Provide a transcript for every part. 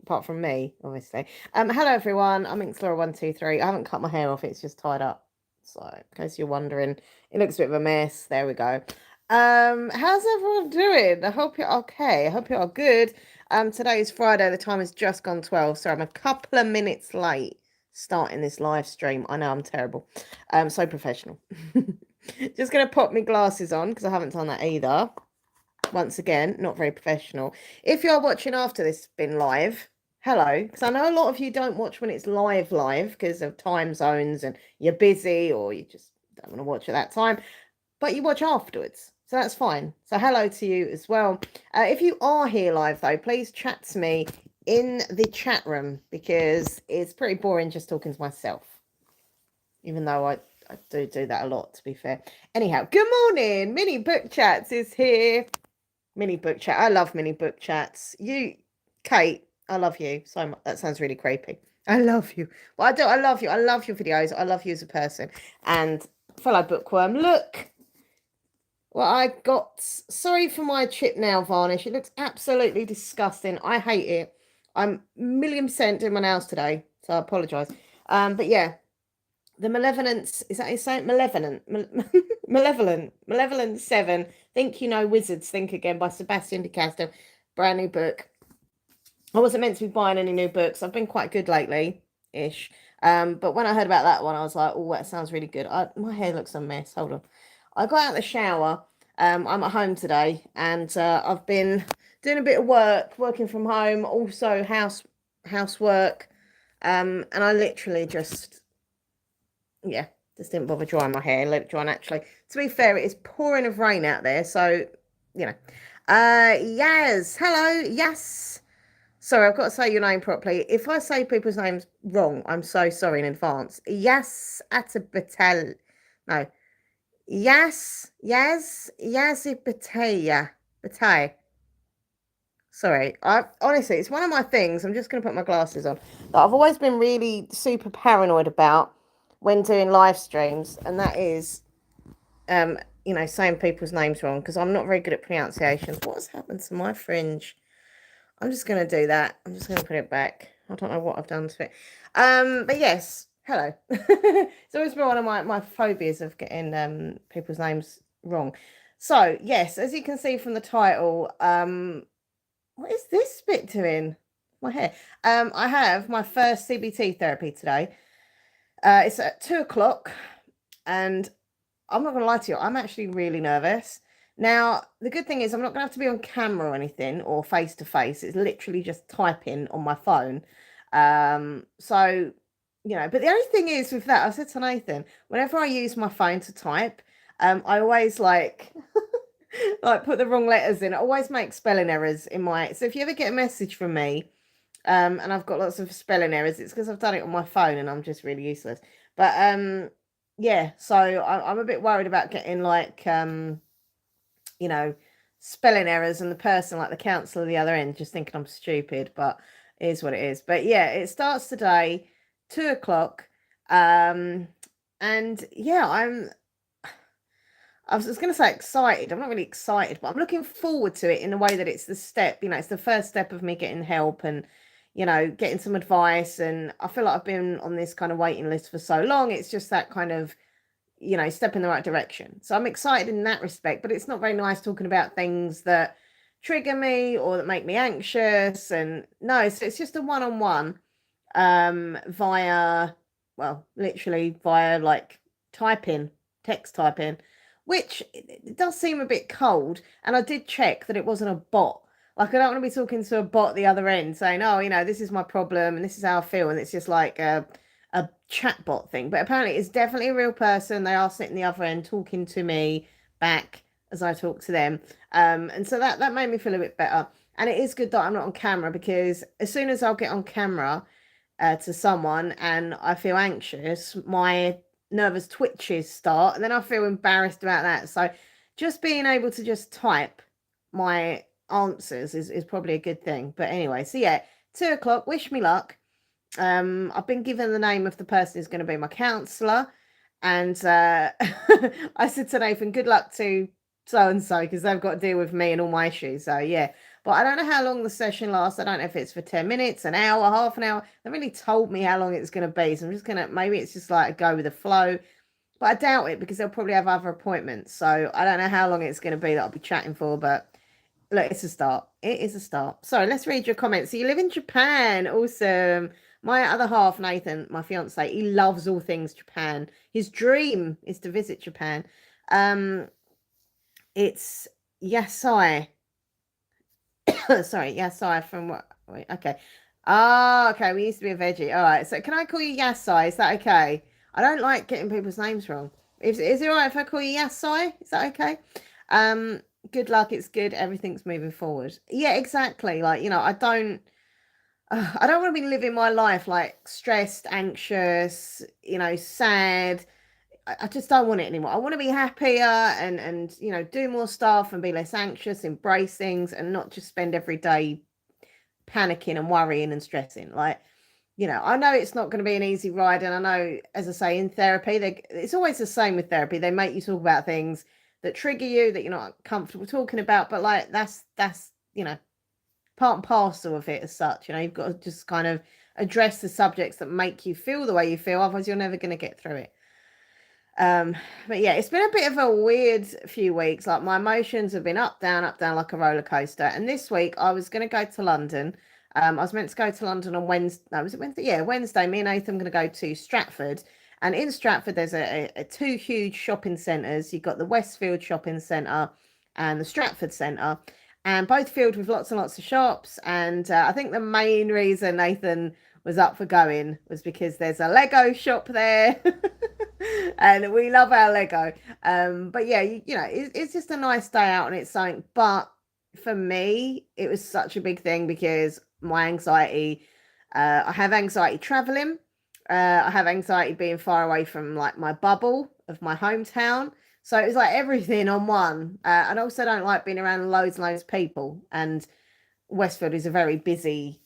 apart from me, obviously. Hello everyone. I'm Inxlora123. I haven't cut my hair off; it's just tied up. So, in case you're wondering, it looks a bit of a mess. There we go. How's everyone doing? I hope you're okay. I hope you're all good. Today is Friday. The time has just gone 12, so I'm a couple of minutes late starting this live stream. I know I'm terrible. So professional. Just gonna pop my glasses on because I haven't done that either. Once again, not very professional. If you're watching after this has been live, hello, because I know a lot of you don't watch when it's live because of time zones and you're busy or you just don't want to watch at that time, but you watch afterwards. So that's fine. So hello to you as well. If you are here live though, please chat to me in the chat room because it's pretty boring just talking to myself, even though I do that a lot, to be fair. Anyhow, good morning. Mini Book Chats is here. Mini book chat. I love mini book chats. You, Kate, I love you so much. That sounds really creepy. I love you. But I do. I love you. I love your videos. I love you as a person. And fellow bookworm, look what I got. Sorry for my chip nail varnish. It looks absolutely disgusting. I hate it. I'm 1,000,000% doing my nails today, so I apologise. But yeah, the Malevolence, is that how you say it? Malevolent 7. Think You Know Wizards, Think Again by Sebastian DeCastro. Brand new book. I wasn't meant to be buying any new books. I've been quite good lately-ish. But when I heard about that one, I was like, oh, that sounds really good. My hair looks a mess. Hold on. I got out of the shower. I'm at home today, and I've been doing a bit of working from home, also housework. And I literally just didn't bother drying my hair, let it dry naturally. To be fair, it is pouring of rain out there, so yes, hello, yes. Sorry, I've got to say your name properly. If I say people's names wrong, I'm so sorry in advance. Yes, Atabatel. No. Yes, Bataya. Sorry, I honestly, it's one of my things. I'm just going to put my glasses on that I've always been really super paranoid about when doing live streams, and that is, saying people's names wrong because I'm not very good at pronunciations. What's happened to my fringe? I'm just going to do that. I'm just going to put it back. I don't know what I've done to it. But yes, hello. It's always been one of my phobias of getting people's names wrong. So yes, as you can see from the title, what is this bit doing? My hair. I have my first CBT therapy today. It's at 2:00, and I'm not gonna lie to you, I'm actually really nervous. Now, the good thing is I'm not gonna have to be on camera or anything or face to face. It's literally just typing on my phone. So but the only thing is with that, I said to Nathan, whenever I use my phone to type, I always like like put the wrong letters in. I always make spelling errors in my. So if you ever get a message from me, and I've got lots of spelling errors, it's because I've done it on my phone and I'm just really useless. But yeah, so I'm a bit worried about getting like spelling errors and the person like the counsellor at the other end just thinking I'm stupid, but it is what it is. But yeah, it starts today, 2:00. And yeah, I was going to say excited. I'm not really excited, but I'm looking forward to it in a way that it's the step, it's the first step of me getting help and, getting some advice. And I feel like I've been on this kind of waiting list for so long. It's just that kind of, step in the right direction. So I'm excited in that respect, but it's not very nice talking about things that trigger me or that make me anxious. And no, so it's just a one-on-one literally via like text typing, which it does seem a bit cold. And I did check that it wasn't a bot. Like, I don't want to be talking to a bot at the other end saying, oh, this is my problem and this is how I feel. And it's just like a chat bot thing. But apparently it's definitely a real person. They are sitting the other end talking to me back as I talk to them. And so that made me feel a bit better. And it is good that I'm not on camera, because as soon as I'll get on camera to someone and I feel anxious, my nervous twitches start, and then I feel embarrassed about that. So just being able to just type my answers is probably a good thing. But anyway, so yeah, 2:00, wish me luck. I've been given the name of the person who's going to be my counsellor, and I said to Nathan, good luck to so and so, because they've got to deal with me and all my issues. So yeah, But I don't know how long the session lasts. I don't know if it's for 10 minutes, an hour, half an hour. They really told me how long it's going to be. So I'm just going to, maybe it's just like a go with the flow. But I doubt it because they'll probably have other appointments. So I don't know how long it's going to be that I'll be chatting for. But look, it's a start. It is a start. So let's read your comments. So you live in Japan. Awesome. My other half, Nathan, my fiance, he loves all things Japan. His dream is to visit Japan. It's Yasai. Sorry, Yasai from what? Wait, okay. Ah, okay. We used to be a veggie. All right. So can I call you Yasai? Is that okay? I don't like getting people's names wrong. Is it all right if I call you Yasai? Is that okay? Um, Good luck. It's good. Everything's moving forward. Yeah, exactly. Like, I don't want to be living my life like stressed, anxious, sad. I just don't want it anymore. I want to be happier and do more stuff and be less anxious, embrace things, and not just spend every day panicking and worrying and stressing. Like, I know it's not going to be an easy ride, and I know, as I say, in therapy, it's always the same with therapy. They make you talk about things that trigger you that you're not comfortable talking about, but like that's part and parcel of it as such. You've got to just kind of address the subjects that make you feel the way you feel, otherwise you're never going to get through it. But yeah, it's been a bit of a weird few weeks. Like my emotions have been up, down, like a roller coaster. And this week I was going to go to London. I was meant to go to London on Wednesday. No, was it Wednesday? Yeah, Wednesday. Me and Nathan are going to go to Stratford. And in Stratford, there's two huge shopping centres. You've got the Westfield Shopping Centre and the Stratford Centre, and both filled with lots and lots of shops. And I think the main reason Nathan was up for going was because there's a Lego shop there. And we love our Lego. But yeah, it's just a nice day out and it's something. But for me, it was such a big thing because my anxiety, I have anxiety traveling. I have anxiety being far away from like my bubble of my hometown. So it was like everything on one. And I also don't like being around loads and loads of people. And Westfield is a very busy,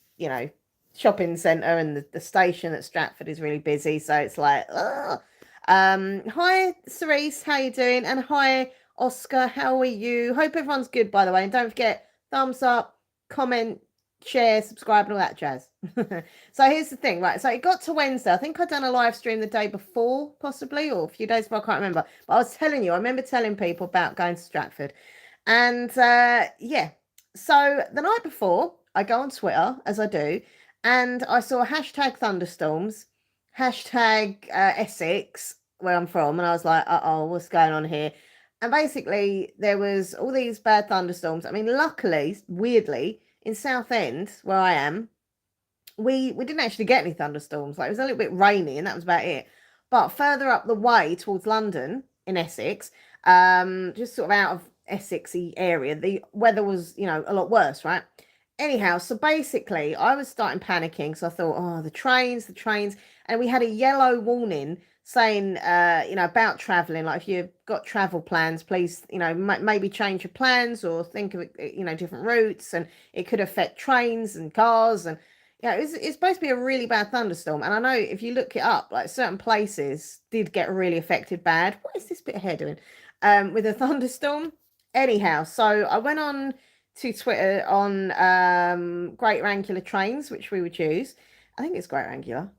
shopping centre, and the station at Stratford is really busy. So it's like, ugh. Hi Cerise, how you doing? And hi Oscar, how are you? Hope everyone's good, by the way. And don't forget, thumbs up, comment, share, subscribe, and all that jazz. So here's the thing, right? So it got to Wednesday. I think I'd done a live stream the day before, possibly, or a few days before, I can't remember. But I was telling you, I remember telling people about going to Stratford. And yeah, so the night before, I go on Twitter, as I do, and I saw hashtag thunderstorms, hashtag Essex, where I'm from, and I was like, uh-oh, what's going on here? And basically, there was all these bad thunderstorms. I mean, luckily, weirdly, in Southend, where I am, we didn't actually get any thunderstorms. Like, it was a little bit rainy, and that was about it. But further up the way towards London, in Essex, just sort of out of Essexy area, the weather was, a lot worse, right? Anyhow, so basically, I was starting panicking. So I thought, oh, the trains. And we had a yellow warning saying, about traveling. Like, if you've got travel plans, please, maybe change your plans or think of, different routes. And it could affect trains and cars. And, it's supposed to be a really bad thunderstorm. And I know if you look it up, like certain places did get really affected bad. What is this bit of hair doing? With a thunderstorm. Anyhow, so I went on to Twitter on Great Angular Trains, which we would use. I think it's Great Angular.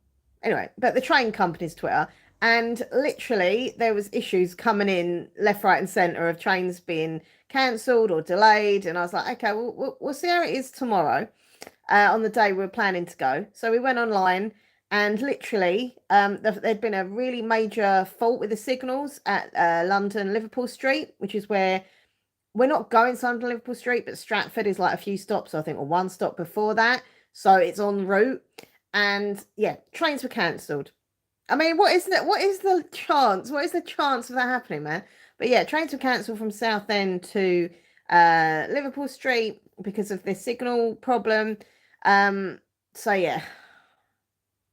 Anyway, but the train company's Twitter. And literally, there was issues coming in left, right, and centre of trains being cancelled or delayed. And I was like, okay, we'll see how it is tomorrow on the day we were planning to go. So we went online, and literally, there'd been a really major fault with the signals at London Liverpool Street, which is where we're not going to London Liverpool Street, but Stratford is like a few stops, I think, or one stop before that. So it's en route. And yeah, trains were cancelled. I mean, what is the chance? What is the chance of that happening, man? But yeah, trains were cancelled from Southend to Liverpool Street because of this signal problem. So yeah,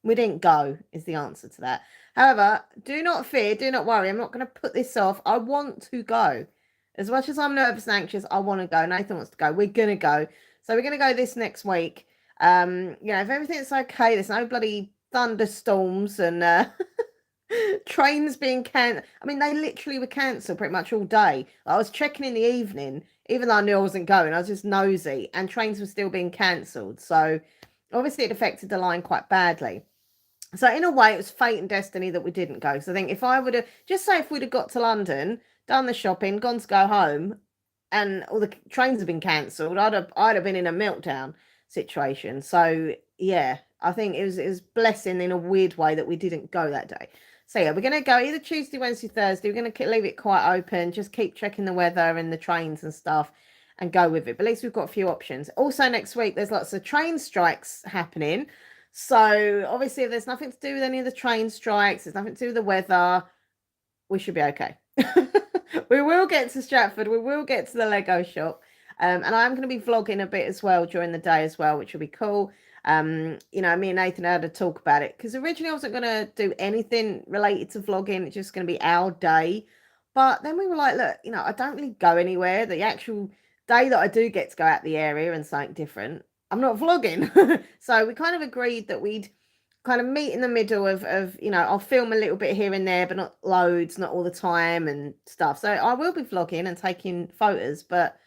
we didn't go is the answer to that. However, do not fear, do not worry. I'm not going to put this off. I want to go. As much as I'm nervous and anxious, I want to go. Nathan wants to go. We're going to go. So we're going to go this next week. If everything's okay, there's no bloody thunderstorms and trains being cancelled. I mean, they literally were cancelled pretty much all day. I was checking in the evening. even though I knew I wasn't going, I was just nosy, and trains were still being cancelled. So obviously it affected the line quite badly. So in a way, it was fate and destiny that we didn't go. So I think if I would have, just say if we'd have got to London, done the shopping, gone to go home, and all the trains have been cancelled, I'd have been in a meltdown situation. So yeah, I think it was blessing in a weird way that we didn't go that day. So yeah, we're gonna go either Tuesday, Wednesday, Thursday. We're gonna leave it quite open, just keep checking the weather and the trains and stuff, and go with it. But at least we've got a few options. Also next week, there's lots of train strikes happening. So obviously, if there's nothing to do with any of the train strikes, there's nothing to do with the weather, we should be okay. We will get to Stratford. We will get to the Lego shop. And I'm going to be vlogging a bit as well during the day as well, which will be cool. Me and Nathan had to talk about it because originally I wasn't going to do anything related to vlogging. It's just going to be our day. But then we were like, look, I don't really go anywhere. The actual day that I do get to go out the area and something different, I'm not vlogging. So we kind of agreed that we'd kind of meet in the middle of I'll film a little bit here and there, but not loads, not all the time and stuff. So I will be vlogging and taking photos, but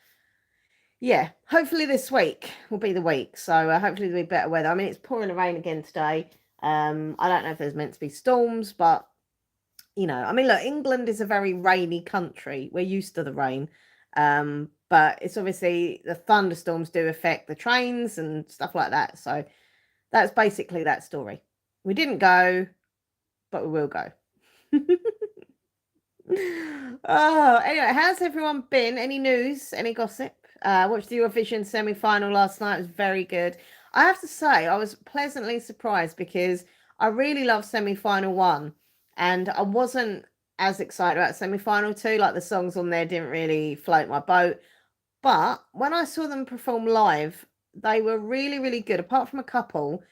yeah, hopefully this week will be the week. So hopefully there'll be better weather. I mean, it's pouring rain again today. I don't know if there's meant to be storms, but I mean, look, England is a very rainy country. We're used to the rain. But it's obviously the thunderstorms do affect the trains and stuff like that. So that's basically that story. We didn't go, but we will go. Oh, anyway, how's everyone been? Any news? Any gossip? Watched the Eurovision semi-final last night. It was very good. I have to say, I was pleasantly surprised because I really love semi-final one, and I wasn't as excited about semi-final two. Like the songs on there didn't really float my boat. But when I saw them perform live, they were really, really good. Apart from a couple,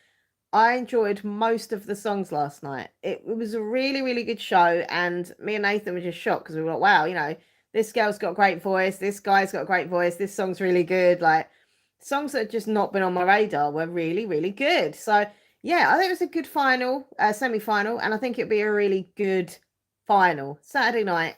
I enjoyed most of the songs last night. It was a really, really good show, and me and Nathan were just shocked because we were like, wow, this girl's got a great voice, this guy's got a great voice, this song's really good. Like, songs that had just not been on my radar were really, really good. So, yeah, I think it was a good semi-final, and I think it'd be a really good final. Saturday night,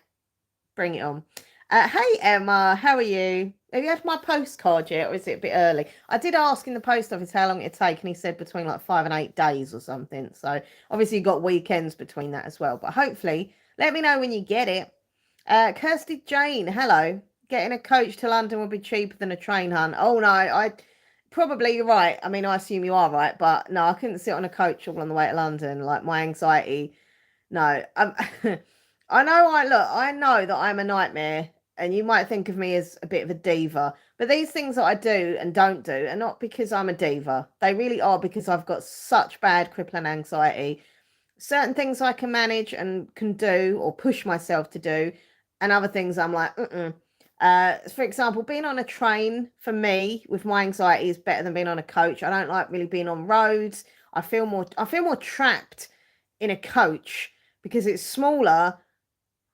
bring it on. Hey Emma, how are you? Have you had my postcard yet, or is it a bit early? I did ask in the post office how long it'd take, and he said between like 5 and 8 days or something. So obviously you got weekends between that as well. But hopefully, let me know when you get it. Kirsty Jane, hello. Getting a coach to London would be cheaper than a train hunt. Oh no, I probably you're right. I mean, I assume you are right, but no, I couldn't sit on a coach all on the way to London. Like my anxiety. No, I know that I'm a nightmare, and you might think of me as a bit of a diva, but these things that I do and don't do are not because I'm a diva. They really are because I've got such bad crippling anxiety. Certain things I can manage and can do or push myself to do, and other things I'm like, for example, being on a train for me with my anxiety is better than being on a coach. I don't like really being on roads. I feel more trapped in a coach because it's smaller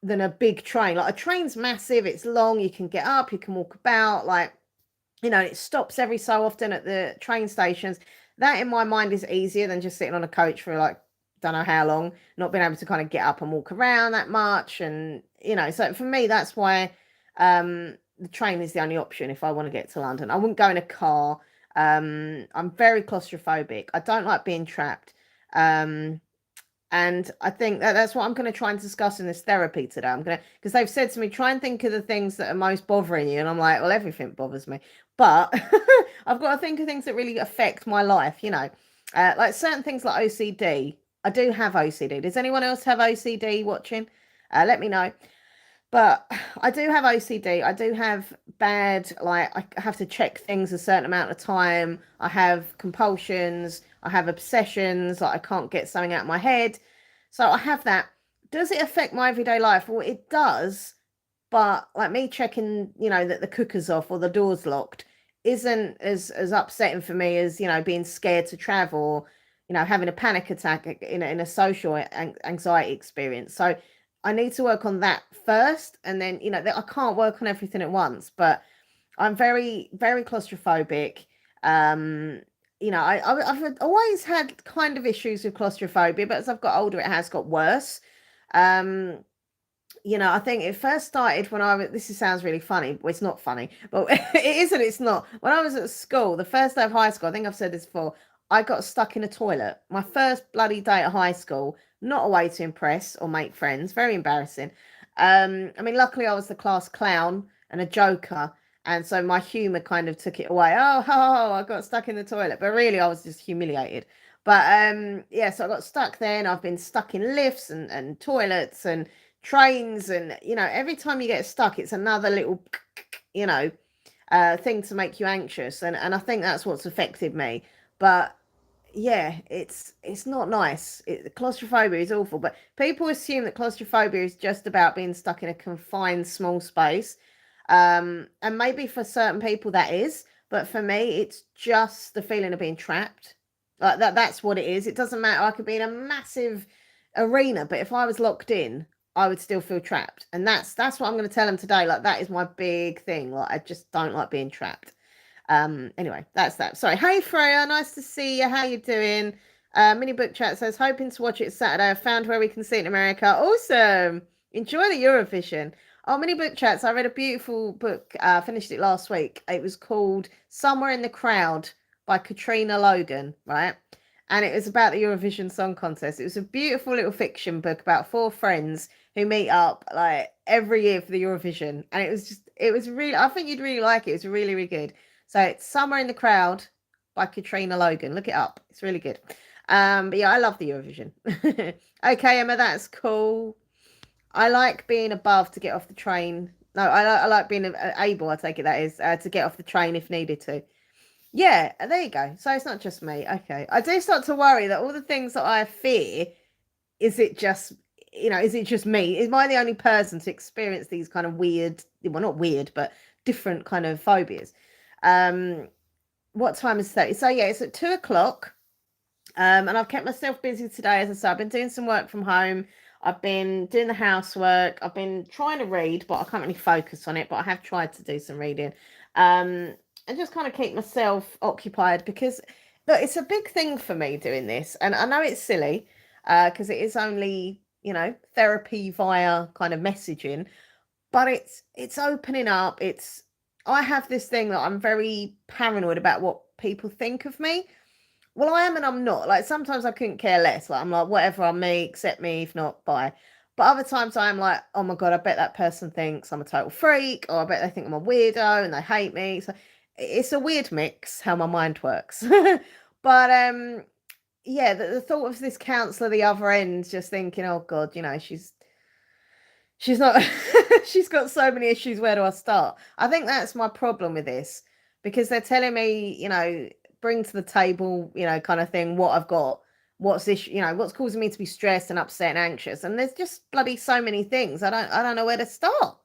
than a big train. Like a train's massive, it's long, you can get up, you can walk about, like, it stops every so often at the train stations. That in my mind is easier than just sitting on a coach for like don't know how long, not being able to kind of get up and walk around that much. And so for me, that's why the train is the only option if I want to get to London. I wouldn't go in a car. I'm very claustrophobic. I don't like being trapped. And I think that's what I'm going to try and discuss in this therapy today. Because they've said to me, try and think of the things that are most bothering you. And I'm like, well, everything bothers me. But I've got to think of things that really affect my life, like certain things like OCD. I do have OCD. Does anyone else have OCD watching? Let me know. But I do have OCD. I do have bad, like, I have to check things a certain amount of time. I have compulsions. I have obsessions. Like, I can't get something out of my head. So I have that. Does it affect my everyday life? Well, it does. But, like, me checking, that the cooker's off or the door's locked isn't as upsetting for me as, being scared to travel or, having a panic attack in a social anxiety experience. So I need to work on that first, and then I can't work on everything at once. But I'm very, very claustrophobic. I've always had kind of issues with claustrophobia, but as I've got older, it has got worse. I think it first started when I was, sounds really funny. Well, it's not funny, but it isn't, it's not. When I was at school, the first day of high school, I think I've said this before, I got stuck in a toilet. My first bloody day at high school, not a way to impress or make friends, very embarrassing. I mean, luckily I was the class clown and a joker, and so my humor kind of took it away. Oh, I got stuck in the toilet, but really I was just humiliated. But yeah, so I got stuck then. I've been stuck in lifts and toilets and trains, and every time you get stuck, it's another little you know thing to make you anxious, and I think that's what's affected me. But yeah, it's not nice. Claustrophobia is awful, but people assume that claustrophobia is just about being stuck in a confined small space. And maybe for certain people that is, but for me, it's just the feeling of being trapped. Like that's what it is. It doesn't matter. I could be in a massive arena, but if I was locked in, I would still feel trapped. And that's what I'm going to tell them today. Like that is my big thing. Like I just don't like being trapped. Anyway, that's that. Sorry. Hey Freya, nice to see you. How you doing? Mini book chat says hoping to watch it Saturday. I found where we can see it in America. Awesome. Enjoy the Eurovision. Oh, mini book chats. I read a beautiful book. Finished it last week. It was called Somewhere in the Crowd by Katrina Logan, right? And it was about the Eurovision Song Contest. It was a beautiful little fiction book about four friends who meet up like every year for the Eurovision. And it was really, I think you'd really like it. It was really, really good. So it's Somewhere in the Crowd by Katrina Logan. Look it up. It's really good. But yeah, I love the Eurovision. Okay, Emma, that's cool. I like being above to get off the train. No, I like being able, I take it that is, to get off the train if needed to. Yeah, there you go. So it's not just me. Okay. I do start to worry that all the things that I fear, is it just, is it just me? Am I the only person to experience these kind of weird, well, not weird, but different kind of phobias? What time is that? So yeah, it's at 2 o'clock. And I've kept myself busy today. As I said, I've been doing some work from home. I've been doing the housework. I've been trying to read, but I can't really focus on it. But I have tried to do some reading. And just kind of keep myself occupied because look, it's a big thing for me doing this. And I know it's silly, because it is only, therapy via kind of messaging, but it's opening up. I have this thing that I'm very paranoid about what people think of me. Well, I am and I'm not. Like sometimes I couldn't care less. Like I'm like, whatever, I'm me, accept me. If not, bye. But other times I'm like, oh my God, I bet that person thinks I'm a total freak, or I bet they think I'm a weirdo and they hate me. So it's a weird mix how my mind works. But yeah, the thought of this counselor the other end just thinking, oh God, she's not she's got so many issues, where do I start? I think that's my problem with this, because they're telling me, bring to the table, kind of thing, what I've got, what's issue, what's causing me to be stressed and upset and anxious, and there's just bloody so many things. I don't know where to start.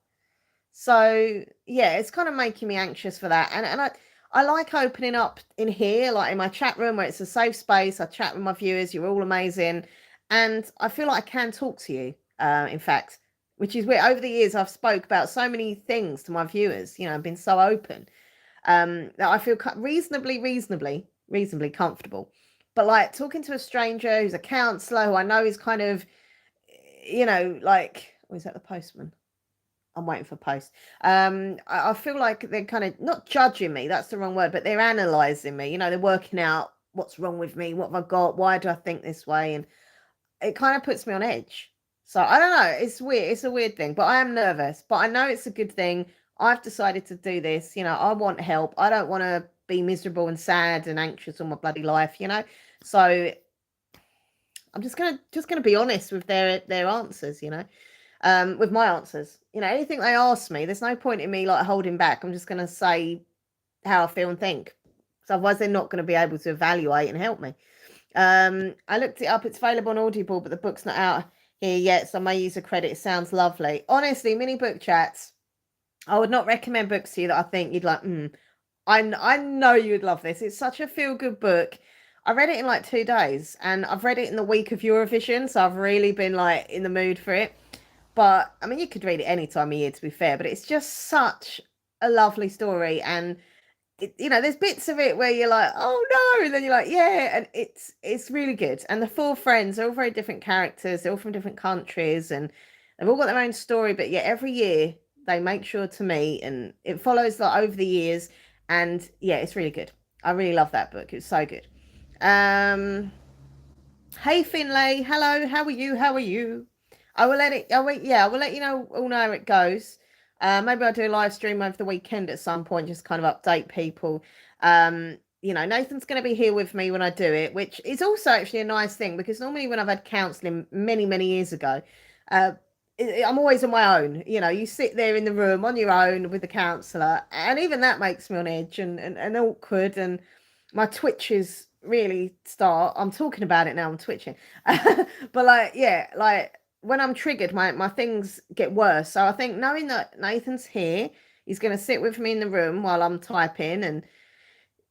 So yeah, it's kind of making me anxious for that. And I like opening up in here, like in my chat room where it's a safe space. I chat with my viewers, you're all amazing. And I feel like I can talk to you, in fact, which is where over the years I've spoke about so many things to my viewers, I've been so open, that I feel reasonably comfortable. But like talking to a stranger who's a counselor who I know is kind of, like, was that the postman? I'm waiting for post. I feel like they're kind of not judging me. That's the wrong word, but they're analysing me. They're working out what's wrong with me, what have I got, why do I think this way, and it kind of puts me on edge. So I don't know. It's weird. It's a weird thing, but I am nervous. But I know it's a good thing. I've decided to do this. I want help. I don't want to be miserable and sad and anxious all my bloody life. So I'm just gonna be honest with their answers. With my answers. Anything they ask me, there's no point in me like holding back. I'm just going to say how I feel and think. So otherwise they're not going to be able to evaluate and help me. I looked it up. It's available on Audible, but the book's not out here yet, so I may use a credit. It sounds lovely. Honestly, mini book chats, I would not recommend books to you that I think you'd like. I know you would love this. It's such a feel-good book. I read it in like 2 days, and I've read it in the week of Eurovision, so I've really been like in the mood for it. But I mean, you could read it any time of year, to be fair, but it's just such a lovely story. And there's bits of it where you're like, oh no, and then you're like, yeah, and it's really good. And the four friends are all very different characters. They're all from different countries, and They've all got their own story, but yeah, every year they make sure to meet, and it follows like over the years. And yeah, it's really good. I really love that book. It's so good. Um, Hey Finlay, hello. How are you? How are you? I will let it. I will, yeah, I will let you know. All know how it goes. Maybe I'll do a live stream over the weekend at some point, just kind of update people. Nathan's going to be here with me when I do it, which is also actually a nice thing because normally when I've had counselling many, many years ago, uh, I'm always on my own. You sit there in the room on your own with the counsellor, and even that makes me on edge and awkward, and my twitches really start. I'm talking about it now, I'm twitching. But like, yeah, like when I'm triggered, my things get worse. So I think knowing that Nathan's here, he's going to sit with me in the room while I'm typing, and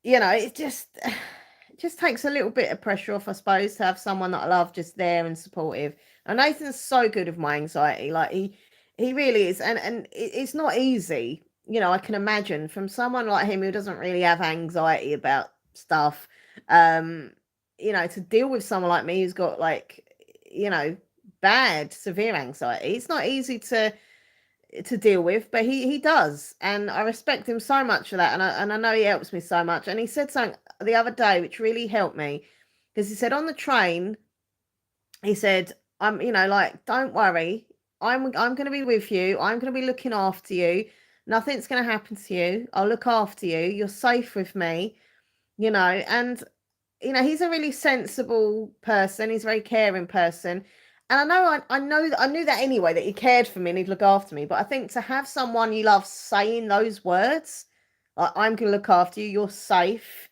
it just takes a little bit of pressure off, I suppose, to have someone that I love just there and supportive. And Nathan's so good with my anxiety. Like he really is. And it's not easy. I can imagine from someone like him who doesn't really have anxiety about stuff, um, to deal with someone like me who's got like, bad, severe anxiety. It's not easy to deal with, but he does, and I respect him so much for that, and I know he helps me so much. And he said something the other day which really helped me, because he said on the train, he said, I'm like, don't worry, I'm going to be with you, I'm going to be looking after you, nothing's going to happen to you, I'll look after you, you're safe with me. And he's a really sensible person. He's a very caring person. And I knew that anyway, that he cared for me and he'd look after me. But I think to have someone you love saying those words, like, I'm going to look after you, you're safe,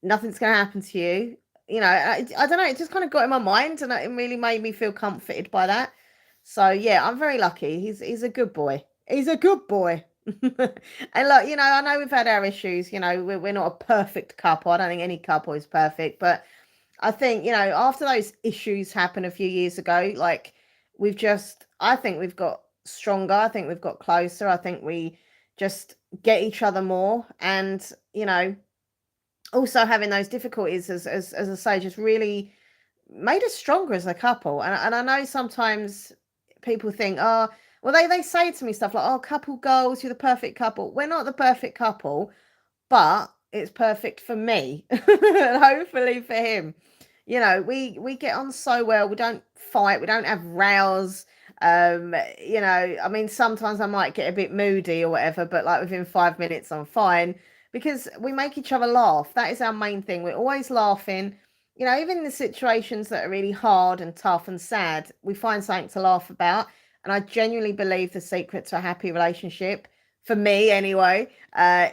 nothing's going to happen to you. I don't know, it just kind of got in my mind, and it really made me feel comforted by that. So yeah, I'm very lucky. He's a good boy. He's a good boy. And look, I know we've had our issues. We're not a perfect couple. I don't think any couple is perfect, but I think, after those issues happened a few years ago, like I think we've got stronger. I think we've got closer. I think we just get each other more. And, also having those difficulties, as I say, just really made us stronger as a couple. And I know sometimes people think, oh, well, they say to me stuff like, oh, couple goals, you're the perfect couple. We're not the perfect couple, but it's perfect for me. And hopefully for him. We get on so well. We don't fight. We don't have rows. I mean, sometimes I might get a bit moody or whatever, but like within 5 minutes, I'm fine, because we make each other laugh. That is our main thing. We're always laughing. Even in the situations that are really hard and tough and sad, we find something to laugh about. And I genuinely believe the secret to a happy relationship, for me anyway,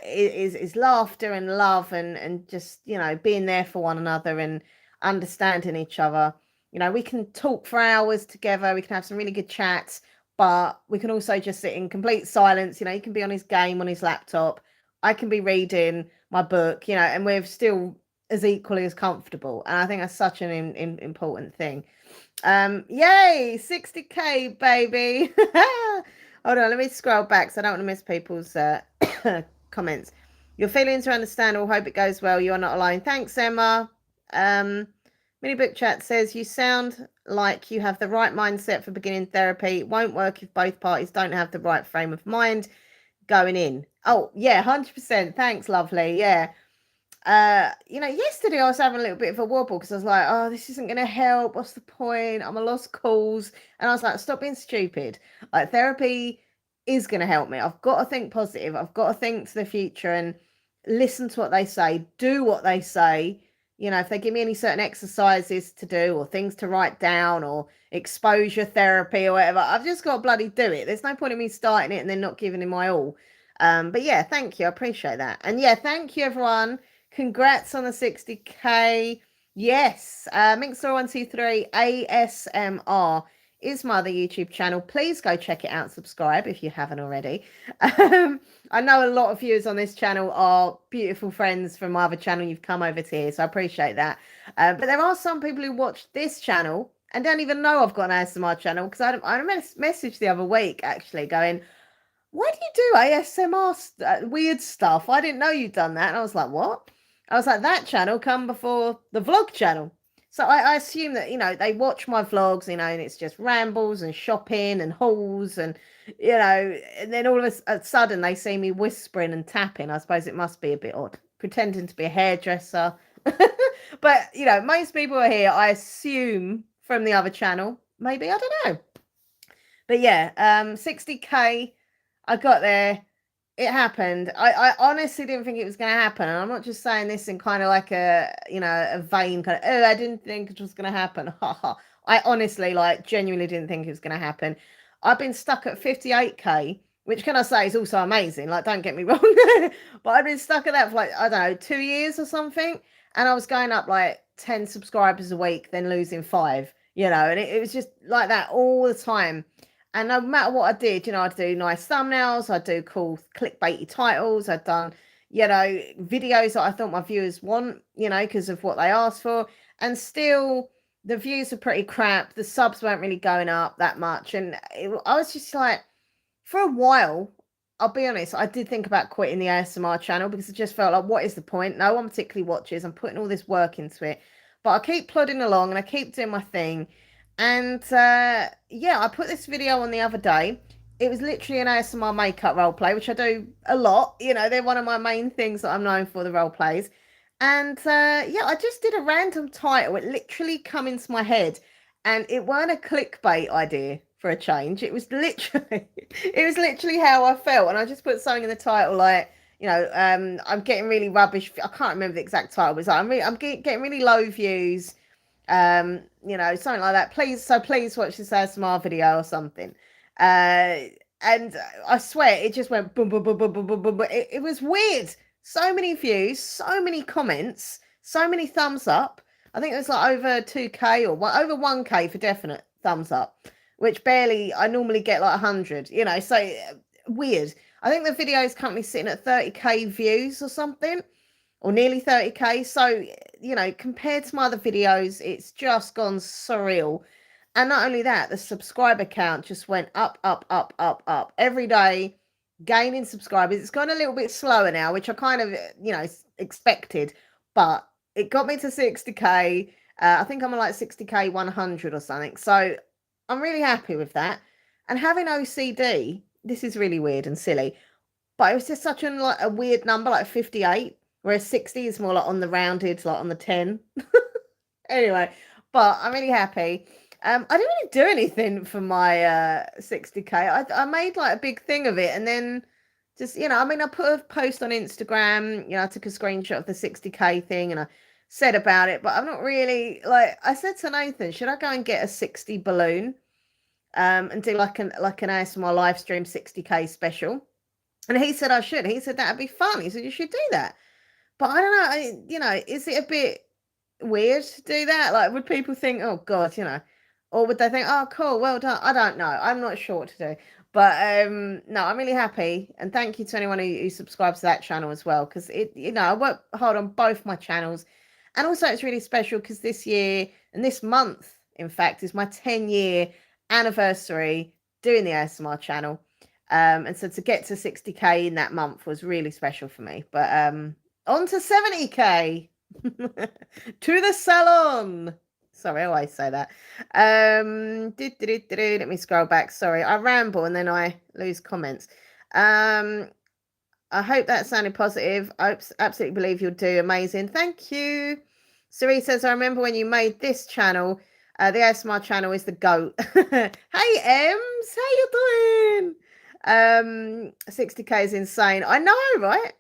is laughter and love, and just being there for one another and understanding each other. We can talk for hours together, we can have some really good chats, but we can also just sit in complete silence. He can be on his game on his laptop, I can be reading my book, and we're still as equally as comfortable. And I think that's such an important thing. Yay, 60k, baby. Hold on, let me scroll back so I don't want to miss people's comments. Your feelings are understandable. Hope it goes well. You are not alone. Thanks, Emma. Mini Book Chat says, you sound like you have the right mindset for beginning therapy. It won't work if both parties don't have the right frame of mind going in. Oh, yeah, 100%. Thanks, lovely. Yeah. Yesterday I was having a little bit of a wobble because I was like, oh, this isn't going to help. What's the point? I'm a lost cause. And I was like, stop being stupid. Like, therapy is going to help me. I've got to think positive. I've got to think to the future and listen to what they say, do what they say. If they give me any certain exercises to do or things to write down or exposure therapy or whatever, I've just got to bloody do it. There's no point in me starting it and then not giving it my all. But yeah, thank you. I appreciate that. And yeah, thank you, everyone. Congrats on the 60k. Yes, Minxlaw123 ASMR is my other YouTube channel. Please go check it out, subscribe if you haven't already. I know a lot of viewers on this channel are beautiful friends from my other channel. You've come over to here, so I appreciate that. But there are some people who watch this channel and don't even know I've got an ASMR channel, because I messaged the other week actually going, why do you do ASMR weird stuff? I didn't know you'd done that. And I was like, what? I was like, that channel come before the vlog channel. So I assume that, they watch my vlogs, and it's just rambles and shopping and hauls and, and then all of a sudden they see me whispering and tapping. I suppose it must be a bit odd, pretending to be a hairdresser. But, most people are here, I assume, from the other channel. Maybe, I don't know. But yeah, 60K, I got there. It happened. I honestly didn't think it was going to happen. And I'm not just saying this in kind of like a vain kind of, oh, I didn't think it was going to happen. I honestly, genuinely didn't think it was going to happen. I've been stuck at 58K, which can I say is also amazing. Don't get me wrong. But I've been stuck at that for I don't know, 2 years or something. And I was going up 10 subscribers a week, then losing 5, and it was just like that all the time. And no matter what I did, I'd do nice thumbnails, I'd do cool clickbaity titles, I'd done, videos that I thought my viewers want, because of what they asked for. And still, the views were pretty crap. The subs weren't really going up that much. And I was just for a while, I'll be honest, I did think about quitting the ASMR channel because it just felt like, what is the point? No one particularly watches. I'm putting all this work into it. But I keep plodding along and I keep doing my thing. And yeah, I put this video on the other day. It was literally an ASMR makeup role play, which I do a lot. They're one of my main things that I'm known for, the role plays. And yeah, I just did a random title. It literally come into my head, and it weren't a clickbait idea for a change. It was literally how I felt, and I just put something in the title I'm getting really rubbish. I can't remember the exact title. It was I'm getting really low views. Something like that. Please watch this ASMR video or something. And I swear it just went boom, boom, boom, boom, boom, boom, boom. It was weird. So many views, so many comments, so many thumbs up. I think it was over 2K or over 1K for definite thumbs up, which barely, I normally get 100, so weird. I think the video is currently sitting at 30K views or something, or nearly 30K. So, compared to my other videos, it's just gone surreal. And not only that, the subscriber count just went up, up, up, up, up every day, gaining subscribers. It's gone a little bit slower now, which I kind of, expected, but it got me to 60K. I think I'm on 60K 100 or something. So I'm really happy with that. And having OCD, this is really weird and silly, but it was just such a weird number, 58. Whereas 60 is more on the rounded, on the 10. Anyway, but I'm really happy. I didn't really do anything for my 60K. I made a big thing of it, and then just, I put a post on Instagram, I took a screenshot of the 60K thing and I said about it, but I'm not really I said to Nathan, should I go and get a 60 balloon and do an ASMR live stream 60K special? And he said I should. He said that'd be fun. He said you should do that. But I don't know, is it a bit weird to do that? Would people think, oh God, or would they think, oh, cool, well done? I don't know. I'm not sure what to do. But no, I'm really happy. And thank you to anyone who subscribes to that channel as well. Because I work hard on both my channels. And also it's really special because this year and this month, in fact, is my 10-year anniversary doing the ASMR channel. And so to get to 60K in that month was really special for me. But on to 70K. To the salon. Sorry, I always say that. Let me scroll back. Sorry, I ramble and then I lose comments. I hope that sounded positive. I absolutely believe you'll do amazing. Thank you. Siri says, I remember when you made this channel. The ASMR channel is the GOAT. Hey, Ems, how you doing? 60K is insane. I know, right?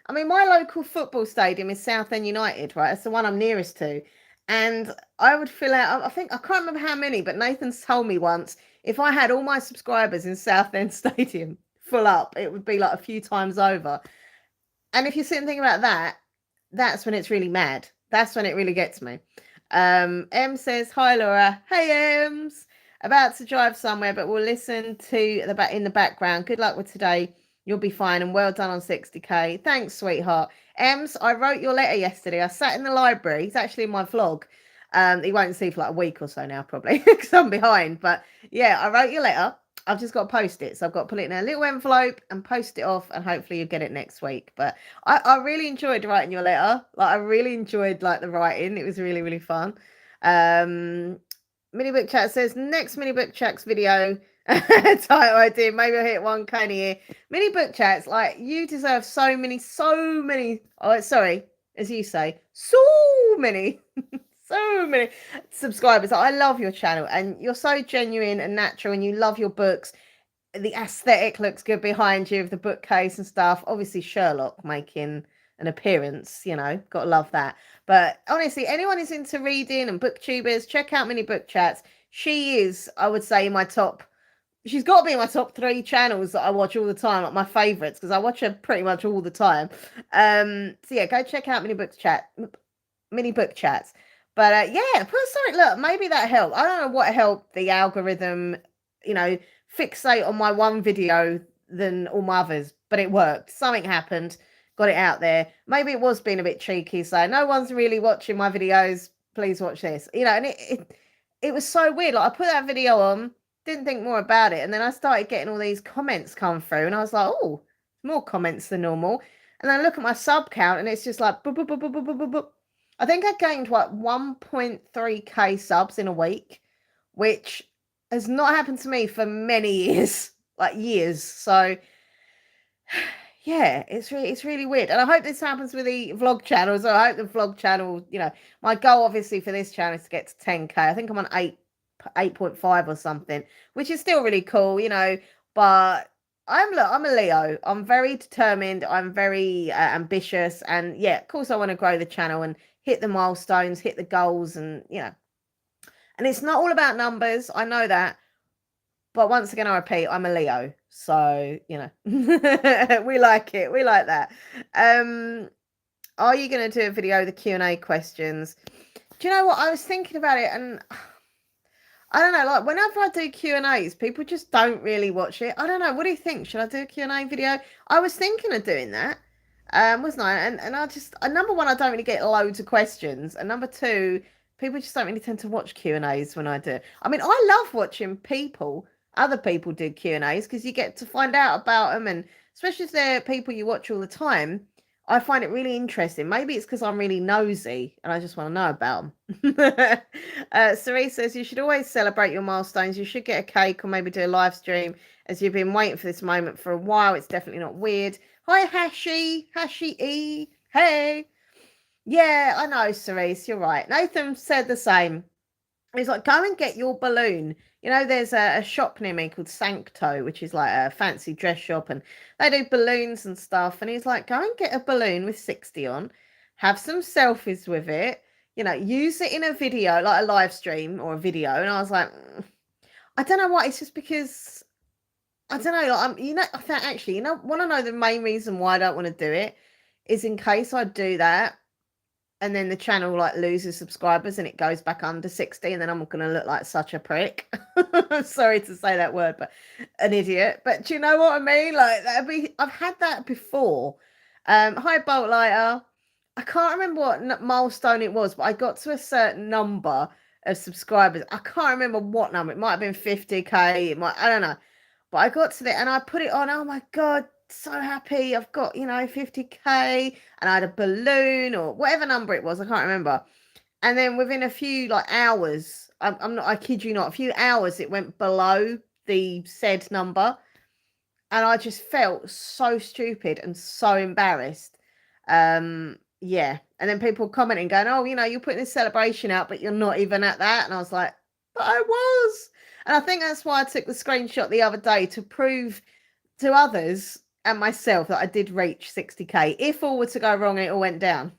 I mean, my local football stadium is Southend United, right? It's the one I'm nearest to. And I would fill out, I can't remember how many, but Nathan's told me once, if I had all my subscribers in Southend Stadium full up, it would be a few times over. And if you sit and think about that, that's when it's really mad. That's when it really gets me. Em says, hi, Laura. Hey, Ems. About to drive somewhere, but we'll listen to in the background. Good luck with today. You'll be fine, and well done on 60K. Thanks, sweetheart. Ems, I wrote your letter yesterday. I sat in the library. It's actually in my vlog. You won't see for a week or so now, probably, because I'm behind. But yeah, I wrote your letter. I've just got to post it. So I've got to put it in a little envelope and post it off, and hopefully you'll get it next week. But I really enjoyed writing your letter. I really enjoyed the writing. It was really, really fun. Mini Book Chat says next Mini Book Chats video title idea. Maybe I'll hit 1K in a year. Mini Book Chats, like, you deserve so many. Oh, sorry, as you say, so many. So many subscribers. I love your channel, and you're so genuine and natural, and you love your books. The aesthetic looks good behind you of the bookcase and stuff. Obviously, Sherlock making an appearance, gotta love that. But honestly, anyone who's into reading and booktubers, check out Mini Book Chats. She is, I would say, she's got to be in my top 3 channels that I watch all the time, like my favorites, because I watch her pretty much all the time. So yeah, go check out Mini Book Chats. But yeah, sorry, look, maybe that helped. I don't know what helped the algorithm, fixate on my one video than all my others, but it worked. Something happened, got it out there. Maybe it was being a bit cheeky, so no one's really watching my videos, please watch this. And it was so weird. Like, I put that video on, didn't think more about it, and then I started getting all these comments come through, and I was like, oh, more comments than normal. And then I look at my sub count, and it's just like boop, boop, boop, boop, boop, boop, boop. I think I gained 1.3k subs in a week, which has not happened to me for many years, like years. So yeah, it's really weird. And I hope this happens with the vlog channel. So I hope the vlog channel, my goal obviously for this channel is to get to 10k. I think I'm on 8.5 or something, which is still really cool, but I'm a Leo. I'm very determined. I'm very ambitious, and yeah, of course I want to grow the channel and hit the milestones, hit the goals, and and it's not all about numbers. I know that, but once again, I repeat, I'm a Leo, so we like it. We like that. Are you going to do a video with the Q&A questions? Do you know what? I was thinking about it, and I don't know, like, whenever I do Q&As, people just don't really watch it. I don't know. What do you think? Should I do a Q&A video? I was thinking of doing that, wasn't I? And I just, number one, I don't really get loads of questions. And number two, people just don't really tend to watch Q&As when I do. I mean, I love watching other people do Q&As, because you get to find out about them. And especially if they're people you watch all the time, I find it really interesting. Maybe it's because I'm really nosy and I just want to know about them. Cerise says, you should always celebrate your milestones. You should get a cake or maybe do a live stream, as you've been waiting for this moment for a while. It's definitely not weird. Hi, Hashi E. Hey. Yeah, I know, Cerise. You're right. Nathan said the same. He's like, go and get your balloon. There's a shop near me called Sancto, which is like a fancy dress shop, and they do balloons and stuff. And he's like, go and get a balloon with 60 on, have some selfies with it, use it in a video, like a live stream or a video. And I was like, I don't know what. It's just because, I don't know. Like, I think actually, want to know the main reason why I don't want to do it is in case I do that, and then the channel like loses subscribers and it goes back under 60, and then I'm going to look like such a prick. Sorry to say that word, but an idiot. But do you know what I mean? Like, I've had that before. Hi, Bolt Lighter. I can't remember what milestone it was, but I got to a certain number of subscribers. I can't remember what number. It might have been 50k. I don't know. But I got to it and I put it on. Oh my God, so happy. I've got, 50k, and I had a balloon or whatever number it was. I can't remember. And then within a few hours, I kid you not, a few hours, it went below the said number. And I just felt so stupid and so embarrassed. Yeah. And then people commenting going, oh, you're putting this celebration out, but you're not even at that. And I was like, but I was. And I think that's why I took the screenshot the other day, to prove to others and myself that I did reach 60k. If all were to go wrong, it all went down.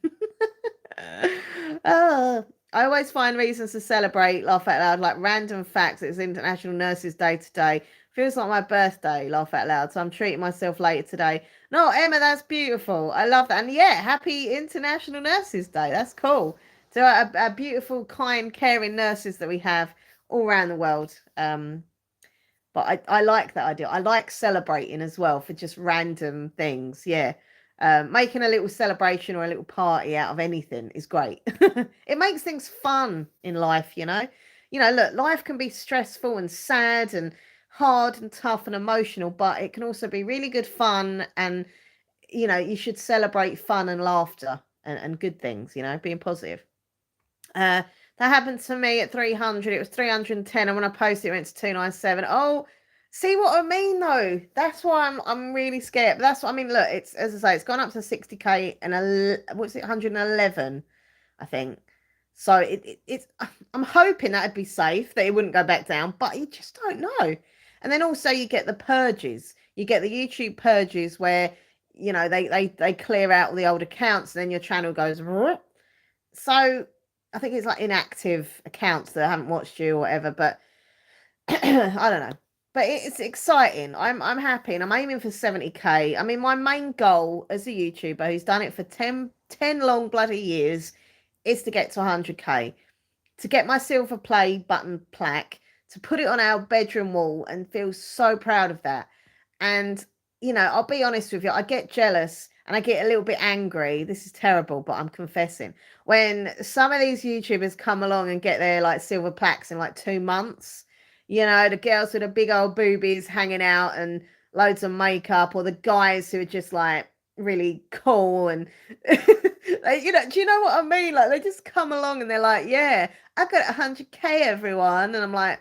I always find reasons to celebrate, laugh out loud, like random facts. It's International Nurses Day today. Feels like my birthday, laugh out loud. So I'm treating myself later today. No, Emma, that's beautiful. I love that. And yeah, happy International Nurses Day. That's cool. So our beautiful, kind, caring nurses that we have all around the world. But I like that idea. I like celebrating as well for just random things. Yeah. Making a little celebration or a little party out of anything is great. It makes things fun in life, look, life can be stressful and sad and hard and tough and emotional, but it can also be really good fun. And, you should celebrate fun and laughter and good things, being positive. That happened to me at 300. It was 310, and when I posted it went to 297. Oh, see what I mean though? That's why I'm really scared. But that's what I mean. Look, it's, as I say, it's gone up to 60k and what's it, 111, I think. So it's, I'm hoping that'd be safe, that it wouldn't go back down, but you just don't know. And then also you get the purges. You get the YouTube purges where, you know, they clear out all the old accounts, and then your channel goes. So I think it's like inactive accounts that haven't watched you or whatever, but I don't know. But it's exciting. I'm happy, and I'm aiming for 70k. I mean, my main goal as a YouTuber who's done it for 10 long bloody years is to get to 100k, to get my silver play button plaque, to put it on our bedroom wall and feel so proud of that. And, you know, I'll be honest with you, I get jealous and I get a little bit angry. This is terrible, but I'm confessing. When some of these YouTubers come along and get their like silver plaques in like 2 months, you know, the girls with the big old boobies hanging out and loads of makeup, or the guys who are just like really cool and like, you know, do you know what I mean? Like they just come along and they're like, yeah, I got 100k everyone, and I'm like,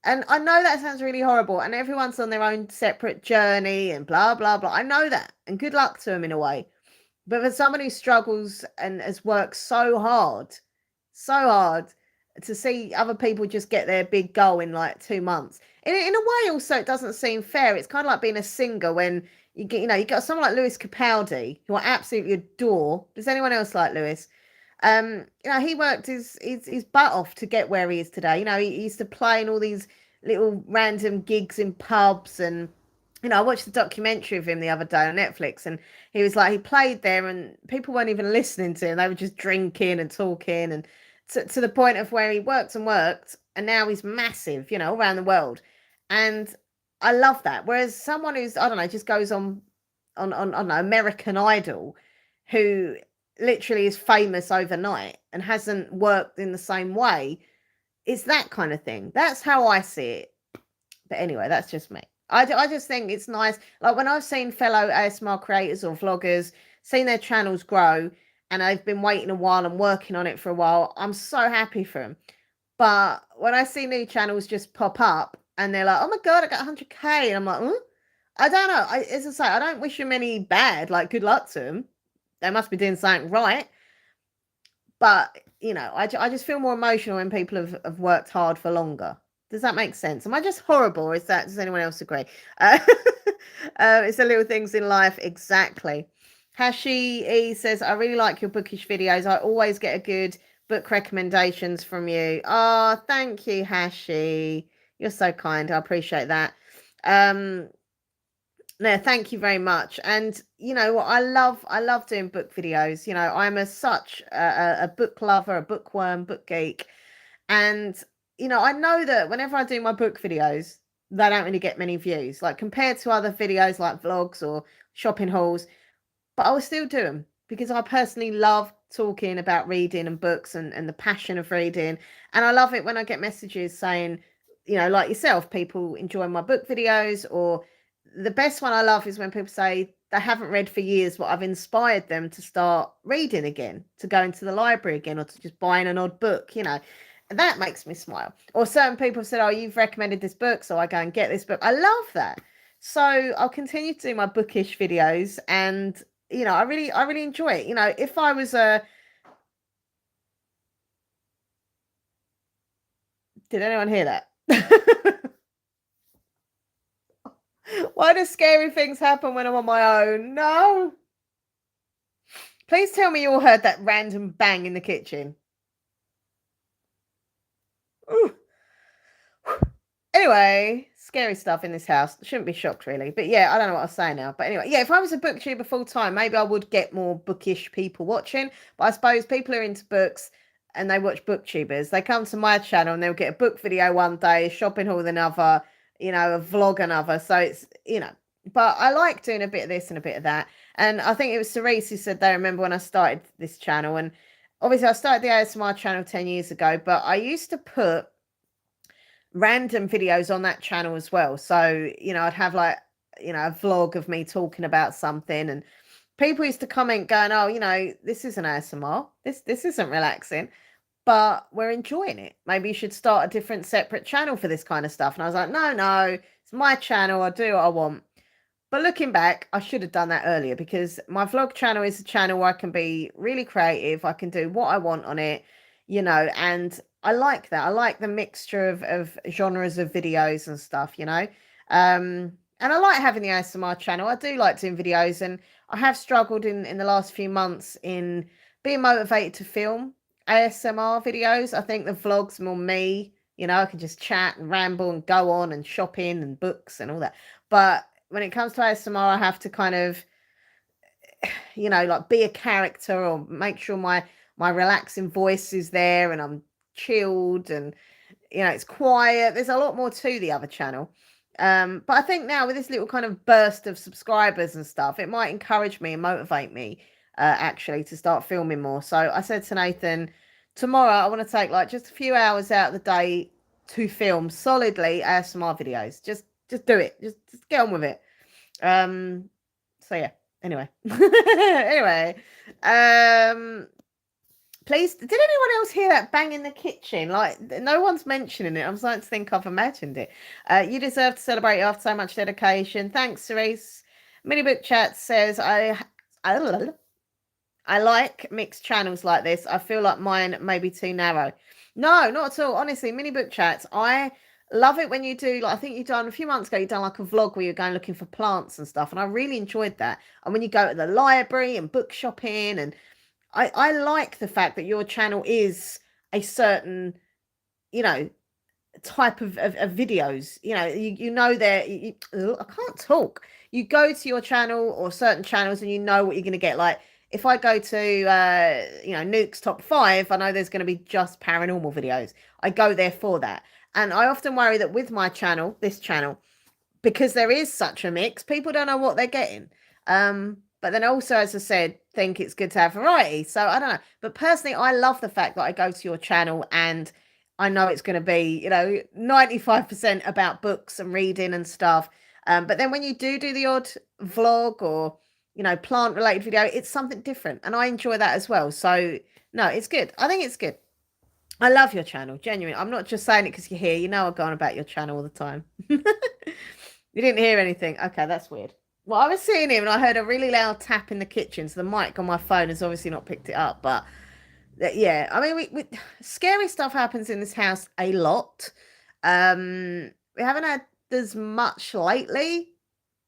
and I know that sounds really horrible, and everyone's on their own separate journey and blah blah blah. I know that, and good luck to them in a way. But for someone who struggles and has worked so hard to see other people just get their big goal in like 2 months, in a way, also it doesn't seem fair. It's kind of like being a singer when you get, you know, you got someone like Lewis Capaldi, who I absolutely adore. Does anyone else like Lewis? You know, he worked his butt off to get where he is today. You know, he used to play in all these little random gigs in pubs, and you know, I watched the documentary of him the other day on Netflix, and he was like, he played there and people weren't even listening to him. They were just drinking and talking, and to the point of where he worked and worked, and now he's massive, you know, all around the world. And I love that. Whereas someone who's, I don't know, just goes on I don't know, American Idol, who literally is famous overnight and hasn't worked in the same way, it's that kind of thing. That's how I see it. But anyway, that's just me. I just think it's nice. Like when I've seen fellow ASMR creators or vloggers, seen their channels grow, and I've been waiting a while and working on it for a while, I'm so happy for them. But when I see new channels just pop up and they're like, oh my God, I got 100k. And I'm like, huh? I don't know. As I say, I don't wish them any bad. Like, good luck to them. They must be doing something right. But, you know, I just feel more emotional when people have worked hard for longer. Does that make sense? Am I just horrible? Or does anyone else agree? It's the little things in life. Exactly. Hashi E says, I really like your bookish videos. I always get a good book recommendations from you. Oh, thank you, Hashi. You're so kind. I appreciate that. No, thank you very much. And you know what, I love doing book videos. You know, I'm such a book lover, a bookworm, book geek. And you know, I know that whenever I do my book videos, they don't really get many views, like compared to other videos like vlogs or shopping hauls. But I will still do them because I personally love talking about reading and books, and the passion of reading. And I love it when I get messages saying, you know, like yourself, people enjoy my book videos. Or the best one I love is when people say they haven't read for years, but I've inspired them to start reading again, to go into the library again, or to just buying an odd book, you know. And that makes me smile. Or certain people have said, oh, you've recommended this book, so I go and get this book. I love that. So I'll continue to do my bookish videos, and you know, I really enjoy it. You know, if I was did anyone hear that? Why do scary things happen when I'm on my own? No. Please tell me you all heard that random bang in the kitchen. Ooh. Anyway, scary stuff in this house. Shouldn't be shocked, really. But yeah, I don't know what I was saying now. But anyway, yeah, if I was a booktuber full time, maybe I would get more bookish people watching. But I suppose people are into books and they watch booktubers. They come to my channel and they'll get a book video one day, a shopping haul another, you know, a vlog another. So it's, you know, but I like doing a bit of this and a bit of that. And I think it was Cerise who said they remember when I started this channel. And obviously I started the ASMR channel 10 years ago, but I used to put random videos on that channel as well. So, you know, I'd have like, you know, a vlog of me talking about something, and people used to comment going, oh, you know, this isn't ASMR. This isn't relaxing. but we're enjoying it. Maybe you should start a different separate channel for this kind of stuff. And I was like, no, it's my channel. I do what I want. But looking back, I should have done that earlier, because my vlog channel is a channel where I can be really creative. I can do what I want on it, and I like that. I like the mixture of genres of videos and stuff, and I like having the ASMR channel. I do like doing videos, and I have struggled in the last few months in being motivated to film ASMR videos. I think the vlog's more me, I can just chat and ramble and go on and shopping and books and all that. But when it comes to ASMR, I have to kind of, like be a character, or make sure my relaxing voice is there and I'm chilled, and it's quiet. There's a lot more to the other channel. But I think now with this little kind of burst of subscribers and stuff, it might encourage me and motivate me actually to start filming more. So I said to Nathan, tomorrow I want to take like just a few hours out of the day to film solidly ASMR videos. Just do it. Just get on with it. So yeah. Anyway. Anyway. Please, did anyone else hear that bang in the kitchen? Like, no one's mentioning it. I'm starting to think I've imagined it. You deserve to celebrate after so much dedication. Thanks, Cerise. Minibook Chat says, I like mixed channels like this. I feel like mine may be too narrow. No, not at all. Honestly, Minibook Chats, I love it when you do, like, I think you've done a few months ago, you've done like a vlog where you're going looking for plants and stuff. And I really enjoyed that. And when you go to the library and book shopping, and I like the fact that your channel is a certain, type of videos. I can't talk. You go to your channel or certain channels and you know what you're going to get. Like if I go to, Nuke's Top 5, I know there's going to be just paranormal videos. I go there for that. And I often worry that with my channel, this channel, because there is such a mix, people don't know what they're getting. But then also, as I said, think it's good to have variety. So I don't know. But personally, I love the fact that I go to your channel and I know it's going to be, 95% about books and reading and stuff. But then when you do the odd vlog or, plant related video, it's something different. And I enjoy that as well. So no, it's good. I think it's good. I love your channel, genuinely. I'm not just saying it because you're here. I go on about your channel all the time. You didn't hear anything. Okay, that's weird. Well, I was seeing him and I heard a really loud tap in the kitchen. So the mic on my phone has obviously not picked it up. But yeah, I mean, we scary stuff happens in this house a lot. We haven't had as much lately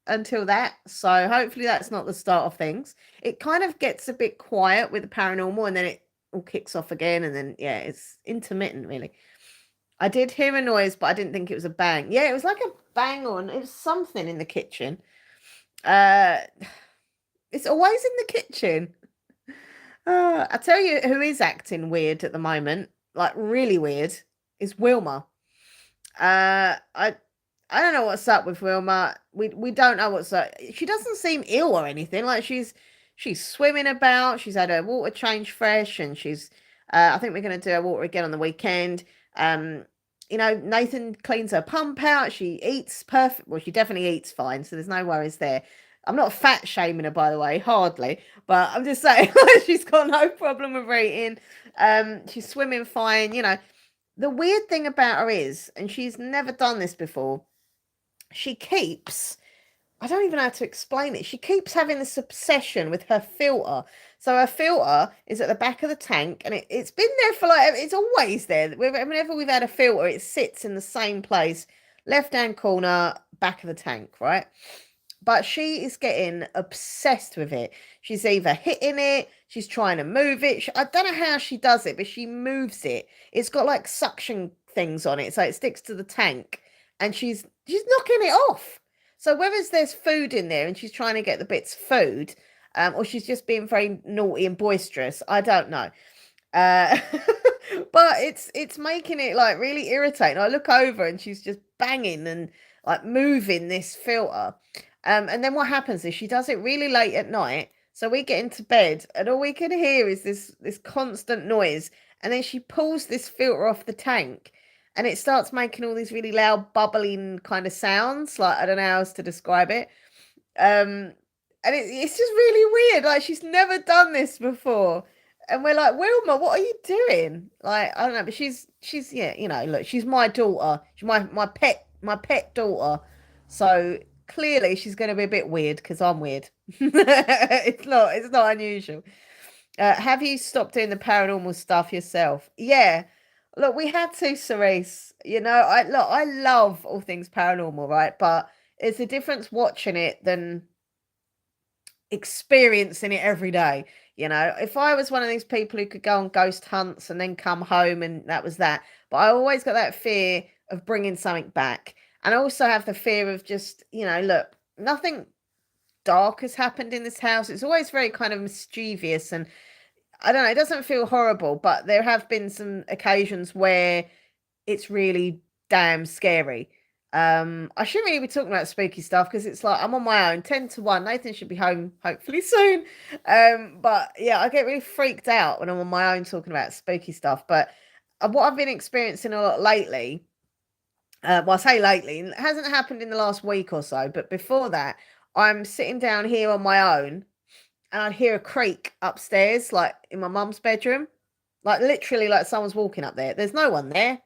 until that. So hopefully that's not the start of things. It kind of gets a bit quiet with the paranormal and then it all kicks off again. And then, yeah, it's intermittent, really. I did hear a noise, but I didn't think it was a bang. Yeah, it was like a bang on. It was something in the kitchen. It's always in the kitchen. I tell you who is acting weird at the moment, like really weird, is Wilma. I don't know what's up with Wilma. We don't know what's up. She doesn't seem ill or anything. Like she's swimming about. She's had her water change fresh, and she's. I think we're going to do her water again on the weekend. Nathan cleans her pump out. She eats perfect. Well, she definitely eats fine, so there's no worries there. I'm not fat shaming her, by the way, hardly. But I'm just saying, she's got no problem with eating. She's swimming fine. The weird thing about her is, and she's never done this before, she keeps, I don't even know how to explain it. She keeps having this obsession with her filter. So her filter is at the back of the tank, and it's been there for it's always there. Whenever we've had a filter, it sits in the same place, left-hand corner, back of the tank, right? But she is getting obsessed with it. She's either hitting it, she's trying to move it. I don't know how she does it, but she moves it. It's got like suction things on it, so it sticks to the tank, and she's knocking it off. So whether there's food in there and she's trying to get the bits of food, or she's just being very naughty and boisterous, I don't know. But it's making it like really irritating. I look over and she's just banging and like moving this filter. And then what happens is she does it really late at night. So we get into bed and all we can hear is this constant noise. And then she pulls this filter off the tank and it starts making all these really loud bubbling kind of sounds. Like, I don't know how else to describe it. And it's just really weird. Like she's never done this before. And we're like, Wilma, what are you doing? Like, I don't know, but she's yeah, look, she's my daughter. She's my pet daughter. So clearly she's going to be a bit weird because I'm weird. It's not unusual. Have you stopped doing the paranormal stuff yourself? Yeah. Look, we had to, Cerise. I love all things paranormal, right? But it's a difference watching it than experiencing it every day. If I was one of these people who could go on ghost hunts and then come home and that was that, but I always got that fear of bringing something back. And I also have the fear of just, look, nothing dark has happened in this house. It's always very kind of mischievous, and I don't know, it doesn't feel horrible, but there have been some occasions where it's really damn scary. I shouldn't really be talking about spooky stuff because it's like I'm on my own, 10 to 1. Nathan should be home hopefully soon. But yeah, I get really freaked out when I'm on my own talking about spooky stuff. But what I've been experiencing a lot lately, well, I say lately, it hasn't happened in the last week or so, but before that, I'm sitting down here on my own and I'd hear a creak upstairs, like in my mum's bedroom, like literally like someone's walking up there. There's no one there.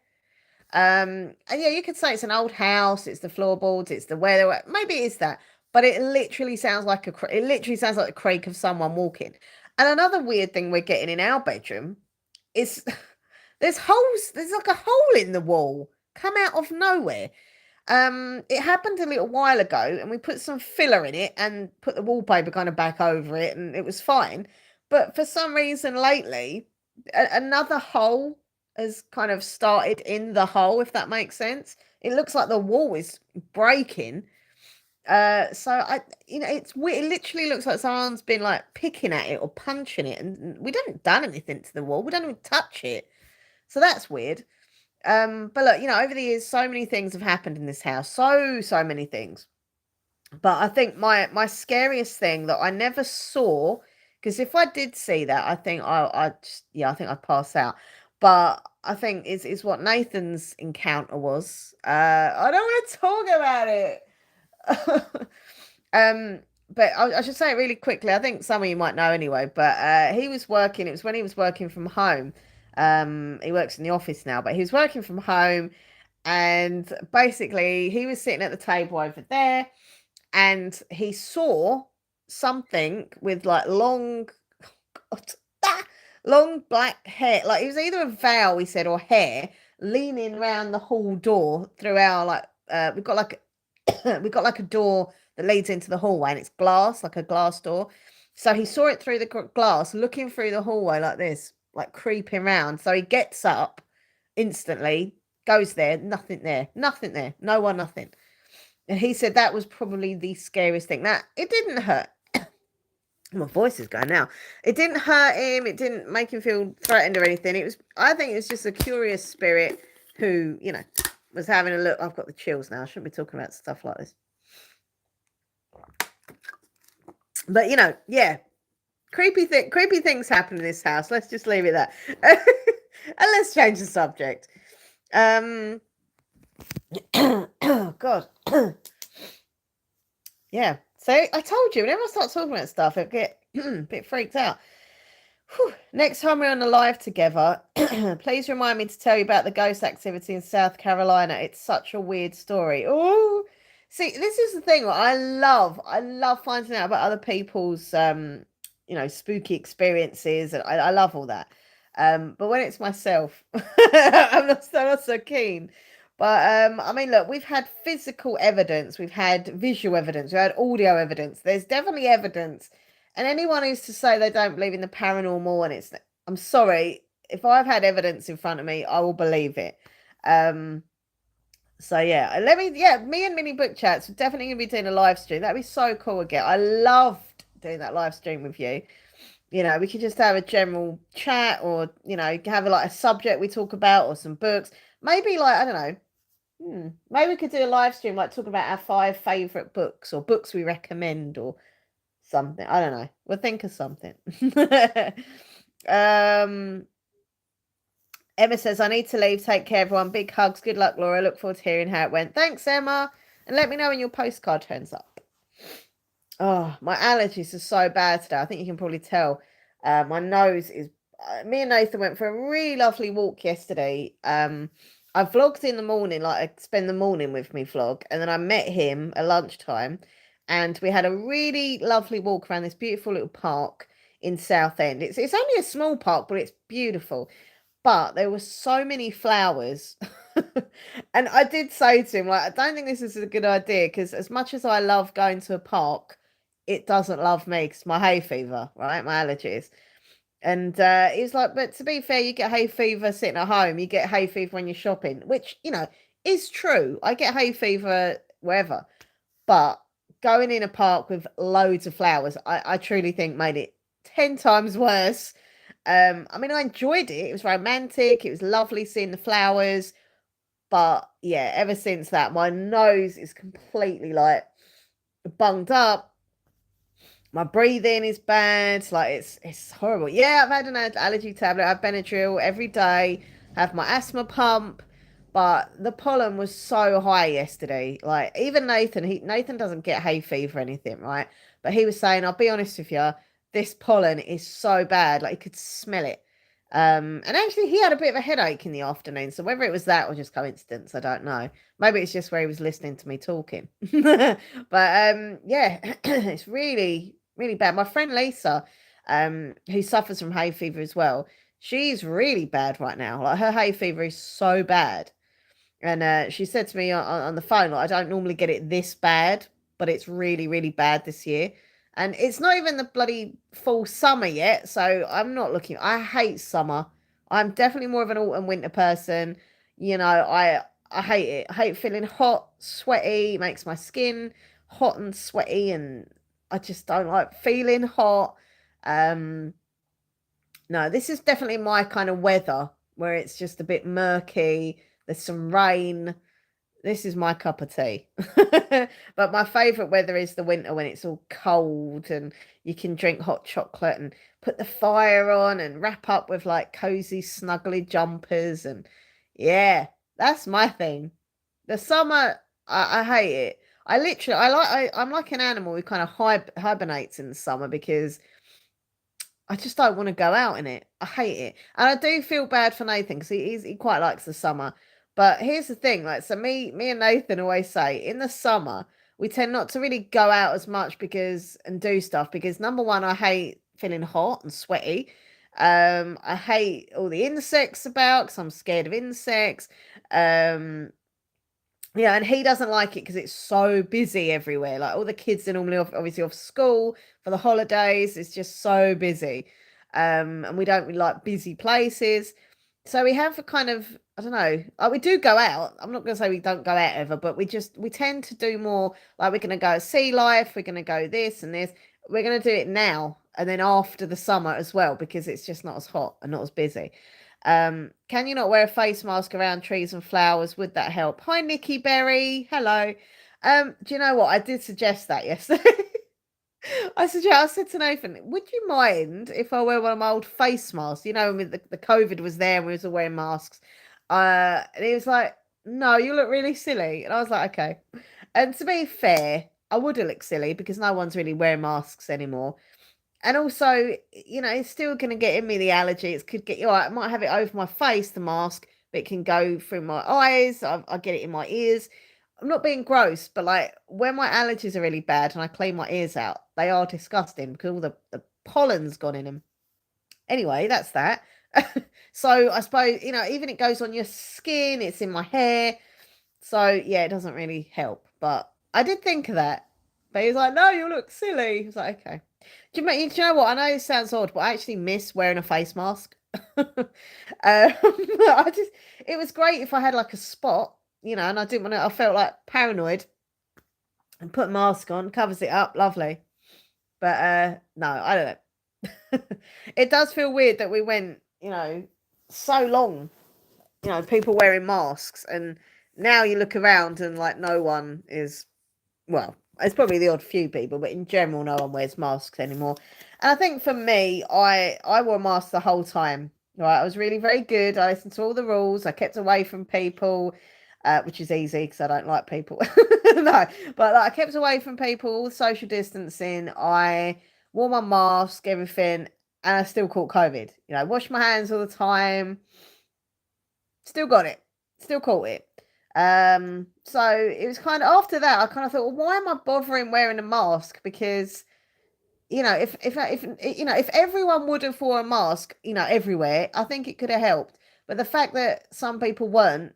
And yeah, you could say it's an old house, it's the floorboards, it's the weather, maybe it is that, but it literally sounds like it literally sounds like the creak of someone walking. And another weird thing we're getting in our bedroom is there's like a hole in the wall come out of nowhere. It happened a little while ago, and we put some filler in it and put the wallpaper kind of back over it, and it was fine. But for some reason lately, another hole has kind of started in the hole, if that makes sense. It looks like the wall is breaking. So it's weird. It literally looks like someone's been like picking at it or punching it, and we haven't done anything to the wall. We don't even touch it. So that's weird. But look, over the years, so many things have happened in this house. So many things. But I think my scariest thing that I never saw, because if I did see that, I think I think I'd pass out. But I think is what Nathan's encounter was. I don't want to talk about it. um, but I should say it really quickly. I think some of you might know anyway. But he was working. It was when he was working from home. He works in the office now, but he was working from home, and basically he was sitting at the table over there, and he saw something with like long, long black hair. Like it was either a veil, he said, or hair leaning around the hall door through our like. We've got like we've got like a door that leads into the hallway, and it's glass, like a glass door. So he saw it through the glass, looking through the hallway like this, like creeping around. So he gets up instantly, goes there, nothing there, nothing there, no one, nothing. And he said that was probably the scariest thing. Now, it didn't hurt. My voice is going now. It didn't hurt him. It didn't make him feel threatened or anything. I think it was just a curious spirit who, was having a look. I've got the chills now. I shouldn't be talking about stuff like this. But, yeah. Creepy things happen in this house. Let's just leave it there. And let's change the subject. Oh, God. Yeah. So I told you, whenever I start talking about stuff, I get a bit freaked out. Whew. Next time we're on the live together, please remind me to tell you about the ghost activity in South Carolina. It's such a weird story. Oh, see, this is the thing. I love finding out about other people's, spooky experiences, and I love all that. But when it's myself, I'm not so keen. But I mean, look, we've had physical evidence, we've had visual evidence, we've had audio evidence. There's definitely evidence. And anyone who's to say they don't believe in the paranormal, and I'm sorry, if I've had evidence in front of me, I will believe it. So yeah, me and Mini Book Chats are definitely gonna be doing a live stream. That'd be so cool again. I loved doing that live stream with you. We could just have a general chat, or have like a subject we talk about, or some books. Maybe like, I don't know. Maybe we could do a live stream, like talk about our 5 favorite books or books we recommend or something. I don't know. We'll think of something. Emma says, I need to leave. Take care, everyone. Big hugs. Good luck, Laura. Look forward to hearing how it went. Thanks, Emma. And let me know when your postcard turns up. Oh, my allergies are so bad today. I think you can probably tell. My nose is me and Nathan went for a really lovely walk yesterday. I vlogged in the morning, like I spend the morning with me vlog, and then I met him at lunchtime, and we had a really lovely walk around this beautiful little park in Southend. It's only a small park, but it's beautiful. But there were so many flowers. And I did say to him, like, I don't think this is a good idea because as much as I love going to a park, it doesn't love me because my hay fever, right? My allergies. And he was like, but to be fair, you get hay fever sitting at home. You get hay fever when you're shopping, which, is true. I get hay fever wherever. But going in a park with loads of flowers, I truly think made it 10 times worse. I mean, I enjoyed it. It was romantic. It was lovely seeing the flowers. But yeah, ever since that, my nose is completely like bunged up. My breathing is bad. Like it's horrible. Yeah, I've had an allergy tablet. I have Benadryl every day. Have my asthma pump. But the pollen was so high yesterday. Like even Nathan doesn't get hay fever or anything, right? But he was saying, I'll be honest with you, this pollen is so bad. Like he could smell it. And actually he had a bit of a headache in the afternoon. So whether it was that or just coincidence, I don't know. Maybe it's just where he was listening to me talking. But yeah, it's really, really bad. My friend Lisa, who suffers from hay fever as well, she's really bad right now. Like her hay fever is so bad. And she said to me on the phone, like, I don't normally get it this bad, but it's really, really bad this year. And it's not even the bloody full summer yet. So I'm not looking. I hate summer. I'm definitely more of an autumn winter person. I hate it. I hate feeling hot, sweaty, makes my skin hot and sweaty. And I just don't like feeling hot. Um, no, this is definitely my kind of weather where it's just a bit murky. There's some rain. This is my cup of tea. But my favourite weather is the winter when it's all cold and you can drink hot chocolate and put the fire on and wrap up with like cozy, snuggly jumpers. And yeah, that's my thing. The summer, I hate it. I'm like an animal who kind of hibernates in the summer because I just don't want to go out in it. I hate it. And I do feel bad for Nathan because he quite likes the summer. But here's the thing, like so me and Nathan always say in the summer we tend not to really go out as much because and do stuff because number one, I hate feeling hot and sweaty. I hate all the insects about because I'm scared of insects. Um yeah, and he doesn't like it because it's so busy everywhere. Like all the kids are normally obviously off school for the holidays. It's just so busy. And we don't really like busy places. So we have a kind of, I don't know, we do go out. I'm not going to say we don't go out ever, but we tend to do more like we're going to go sea life. We're going to go this and this. We're going to do it now and then after the summer as well because it's just not as hot and not as busy. Can you not wear a face mask around trees and flowers? Would that help? Hi, Nikki Berry. Hello. Do you know what? I did suggest that yesterday. I said to Nathan, would you mind if I wear one of my old face masks? When the COVID was there and we was all wearing masks. And he was like, no, you look really silly. And I was like, okay. And to be fair, I would have looked silly because no one's really wearing masks anymore. And also, it's still going to get in me the allergy. It could get you. I might have it over my face, the mask, but it can go through my eyes. I get it in my ears. I'm not being gross, but like when my allergies are really bad and I clean my ears out, they are disgusting because all the pollen's gone in them. Anyway, that's that. So I suppose, even it goes on your skin, it's in my hair. So yeah, it doesn't really help. But I did think of that. But he was like, no, you look silly. I was like, okay. Do you know what? I know it sounds odd, but I actually miss wearing a face mask. It was great if I had like a spot, and I didn't want to, I felt like paranoid and put a mask on, covers it up, lovely. But no, I don't know. It does feel weird that we went, so long, people wearing masks and now you look around and like no one is, well, it's probably the odd few people, but in general, no one wears masks anymore. And I think for me, I wore a mask the whole time. Right, I was really very good. I listened to all the rules. I kept away from people, which is easy because I don't like people. No, but like, I kept away from people, all the social distancing. I wore my mask, everything. and I still caught COVID. You know, wash my hands all the time. Still got it. Still caught it. So it was kind of after that, I kind of thought, well, why am I bothering wearing a mask? Because you know, if you know, if everyone would have worn a mask, you know, everywhere, I think it could have helped. But the fact that some people weren't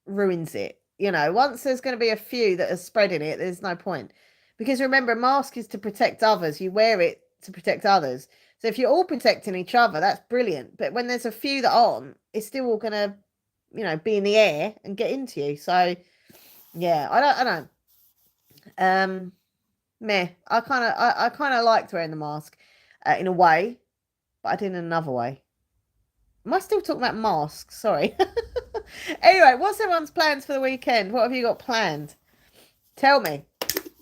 ruins it. You know, once there's going to be a few that are spreading it, there's no point. Because remember, a mask is to protect others. You wear it to protect others. So if you're all protecting each other, that's brilliant. But when there's a few that aren't, it's still all going to, you know, be in the air and get into you. So yeah, I don't. Meh. I kind of liked wearing the mask, in a way, but I did in another way. Am I still talking about masks? Sorry. Anyway, what's everyone's plans for the weekend? What have you got planned? Tell me.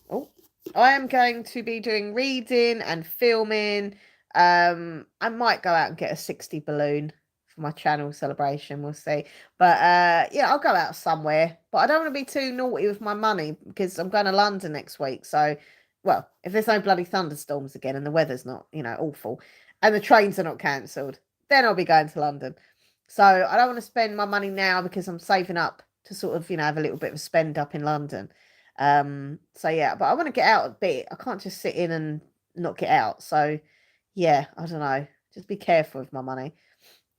Oh, I am going to be doing reading and filming. I might go out and get a 60 balloon for my channel celebration. We'll see. But yeah, I'll go out somewhere. But I don't want to be too naughty with my money because I'm going to London next week. So, well, if there's no bloody thunderstorms again and the weather's not, you know, awful and the trains are not cancelled, then I'll be going to London. So I don't want to spend my money now because I'm saving up to sort of, you know, have a little bit of a spend up in London. So yeah, but I want to get out a bit. I can't just sit in and not get out. So yeah, I don't know. Just be careful with my money.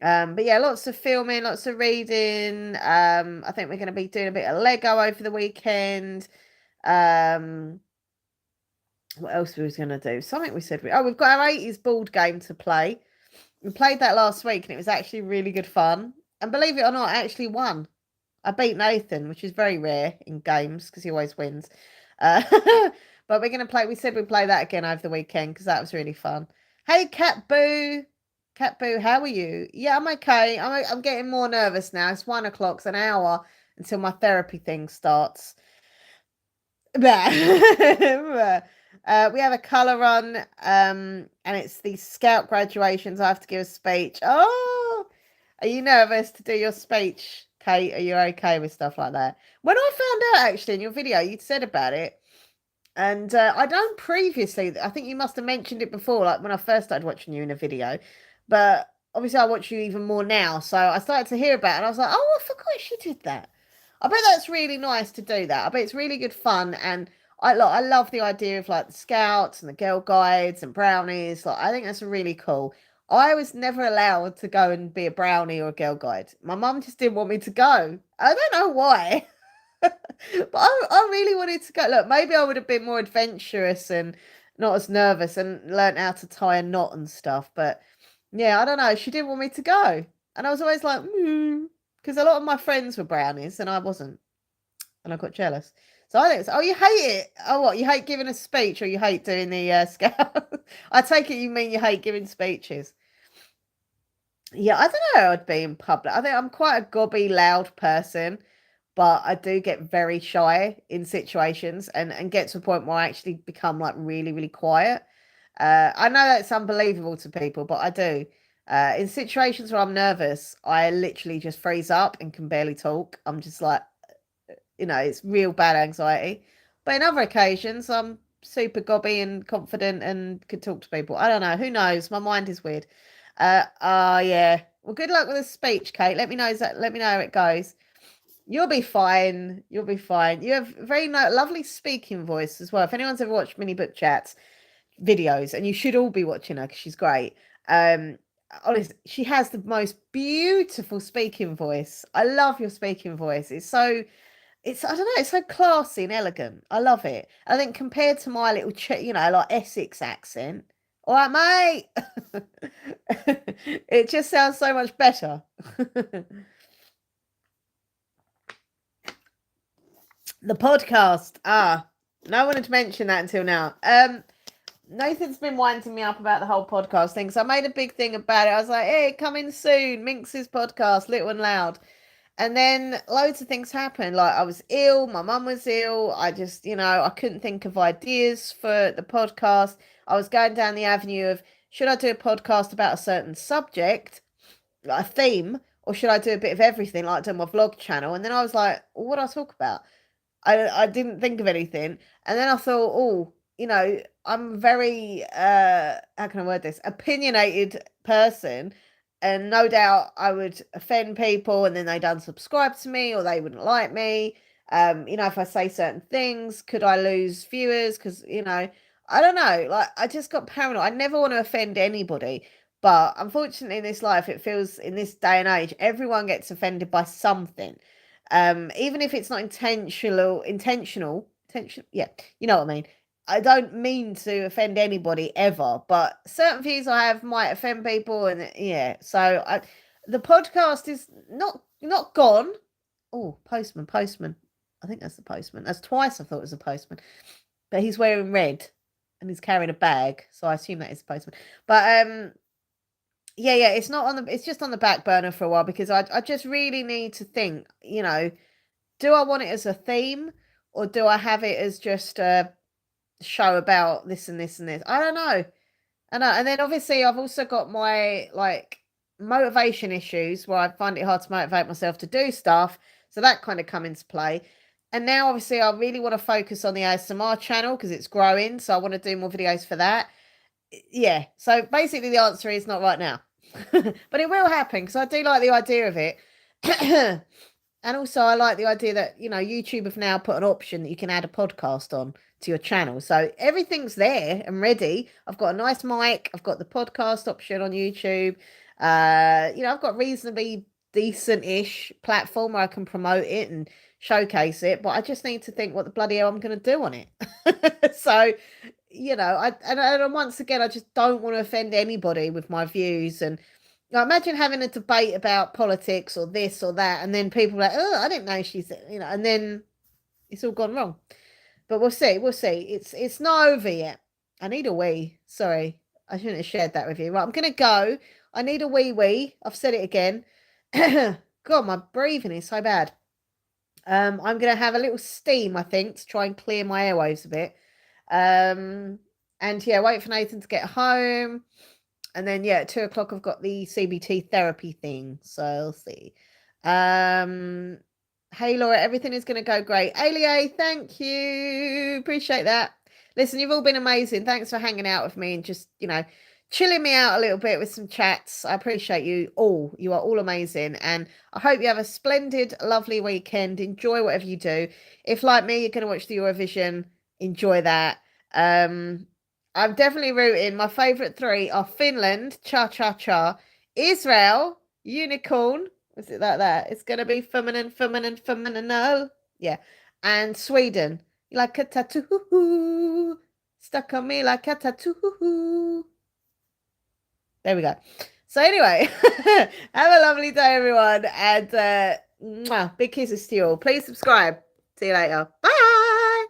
But yeah, lots of filming, lots of reading. I think we're going to be doing a bit of Lego over the weekend. What else we was going to do? Something we said. We've got our 80s board game to play. We played that last week and it was actually really good fun. And believe it or not, I actually won. I beat Nathan, which is very rare in games because he always wins. But we're going to play. We said we'd play that again over the weekend because that was really fun. Hey, Cat Boo. Cat Boo, how are you? Yeah, I'm okay. I'm getting more nervous now. It's 1 o'clock. It's an hour until my therapy thing starts. We have a colour run, and it's the Scout graduations. I have to give a speech. Oh, are you nervous to do your speech, Kate? Are you okay with stuff like that? When I found out, actually, in your video, you'd said about it, and I don't previously. I think you must have mentioned it before, like when I first started watching you in a video, but obviously I watch you even more now. So I started to hear about it, and I was like, oh, I forgot she did that. I bet that's really nice to do that. I bet it's really good fun, and I love the idea of like the scouts and the girl guides and brownies. Like I think that's really cool. I was never allowed to go and be a brownie or a girl guide. My mum just didn't want me to go. I don't know why, but I really wanted to go. Look, maybe I would have been more adventurous and not as nervous and learnt how to tie a knot and stuff. But yeah, I don't know. She didn't want me to go, and I was always like, because a lot of my friends were brownies and I wasn't, and I got jealous. So I think it's, oh, you hate it. Oh, what? You hate giving a speech or you hate doing the scout? I take it you mean you hate giving speeches. Yeah, I don't know how I'd be in public. I think I'm quite a gobby, loud person, but I do get very shy in situations and get to a point where I actually become like really, really quiet. I know that's unbelievable to people, but I do. In situations where I'm nervous, I literally just freeze up and can barely talk. I'm just like, you know, it's real bad anxiety. But in other occasions, I'm super gobby and confident and could talk to people. I don't know. Who knows? My mind is weird. Yeah. Well, good luck with the speech, Kate. Let me know. Let me know how it goes. You'll be fine. You'll be fine. You have a very lovely speaking voice as well. If anyone's ever watched Mini Book Chats videos, and you should all be watching her because she's great. Honestly, she has the most beautiful speaking voice. I love your speaking voice. It's I don't know, it's so classy and elegant. I love it. I think compared to my little, you know, like Essex accent, all right, mate, it just sounds so much better. The podcast. No one had mentioned that until now. Nathan's been winding me up about the whole podcast thing, so I made a big thing about it. I was like, hey, coming soon, Minx's podcast, Little and Loud. And then loads of things happened. Like I was ill, my mum was ill. I just, you know, I couldn't think of ideas for the podcast. I was going down the avenue of, should I do a podcast about a certain subject, like a theme, or should I do a bit of everything, like do my vlog channel? And then I was like, well, what do I talk about? I didn't think of anything. And then I thought, oh, I'm very how can I word this? Opinionated person. And no doubt I would offend people and then they'd unsubscribe to me or they wouldn't like me. If I say certain things, could I lose viewers? Because, I don't know. Like, I just got paranoid. I never want to offend anybody. But unfortunately, in this life, it feels in this day and age, everyone gets offended by something. Even if it's not yeah, you know what I mean. I don't mean to offend anybody ever, but certain views I have might offend people, and yeah. So the podcast is not gone. Oh, postman. I think that's the postman. That's twice I thought it was a postman, but he's wearing red and he's carrying a bag, so I assume that is the postman. But yeah, it's not on the. It's just on the back burner for a while because I just really need to think. Do I want it as a theme or do I have it as just a show about this and this and this? I don't know. I know. And then obviously I've also got my like motivation issues where I find it hard to motivate myself to do stuff. So that kind of come into play. And now obviously I really want to focus on the ASMR channel because it's growing. So I want to do more videos for that. Yeah. So basically the answer is not right now. But it will happen because I do like the idea of it. And also, I like the idea that, YouTube have now put an option that you can add a podcast on to your channel. So everything's there and ready. I've got a nice mic. I've got the podcast option on YouTube. I've got reasonably decent-ish platform where I can promote it and showcase it. But I just need to think what the bloody hell I'm going to do on it. So, and once again, I just don't want to offend anybody with my views. And now imagine having a debate about politics or this or that, and then people are like, oh, I didn't know she's, and then it's all gone wrong. But we'll see. We'll see. It's not over yet. I need a wee. Sorry, I shouldn't have shared that with you. Right, I'm gonna go. I need a wee. I've said it again. God, my breathing is so bad. I'm gonna have a little steam, I think, to try and clear my airwaves a bit. And yeah, wait for Nathan to get home. And then yeah, at 2 o'clock I've got the CBT therapy thing. So I'll see. Hey Laura, everything is gonna go great. Alia, thank you. Appreciate that. Listen, you've all been amazing. Thanks for hanging out with me and just, chilling me out a little bit with some chats. I appreciate you all. You are all amazing. And I hope you have a splendid, lovely weekend. Enjoy whatever you do. If like me, you're gonna watch the Eurovision, enjoy that. I'm definitely rooting. My favourite three are Finland, Cha Cha Cha, Israel, Unicorn. Is it like that? It's going to be feminine. Yeah. And Sweden, like a tattoo. Stuck on me like a tattoo. There we go. So anyway, have a lovely day, everyone. And big kisses to you all. Please subscribe. See you later. Bye.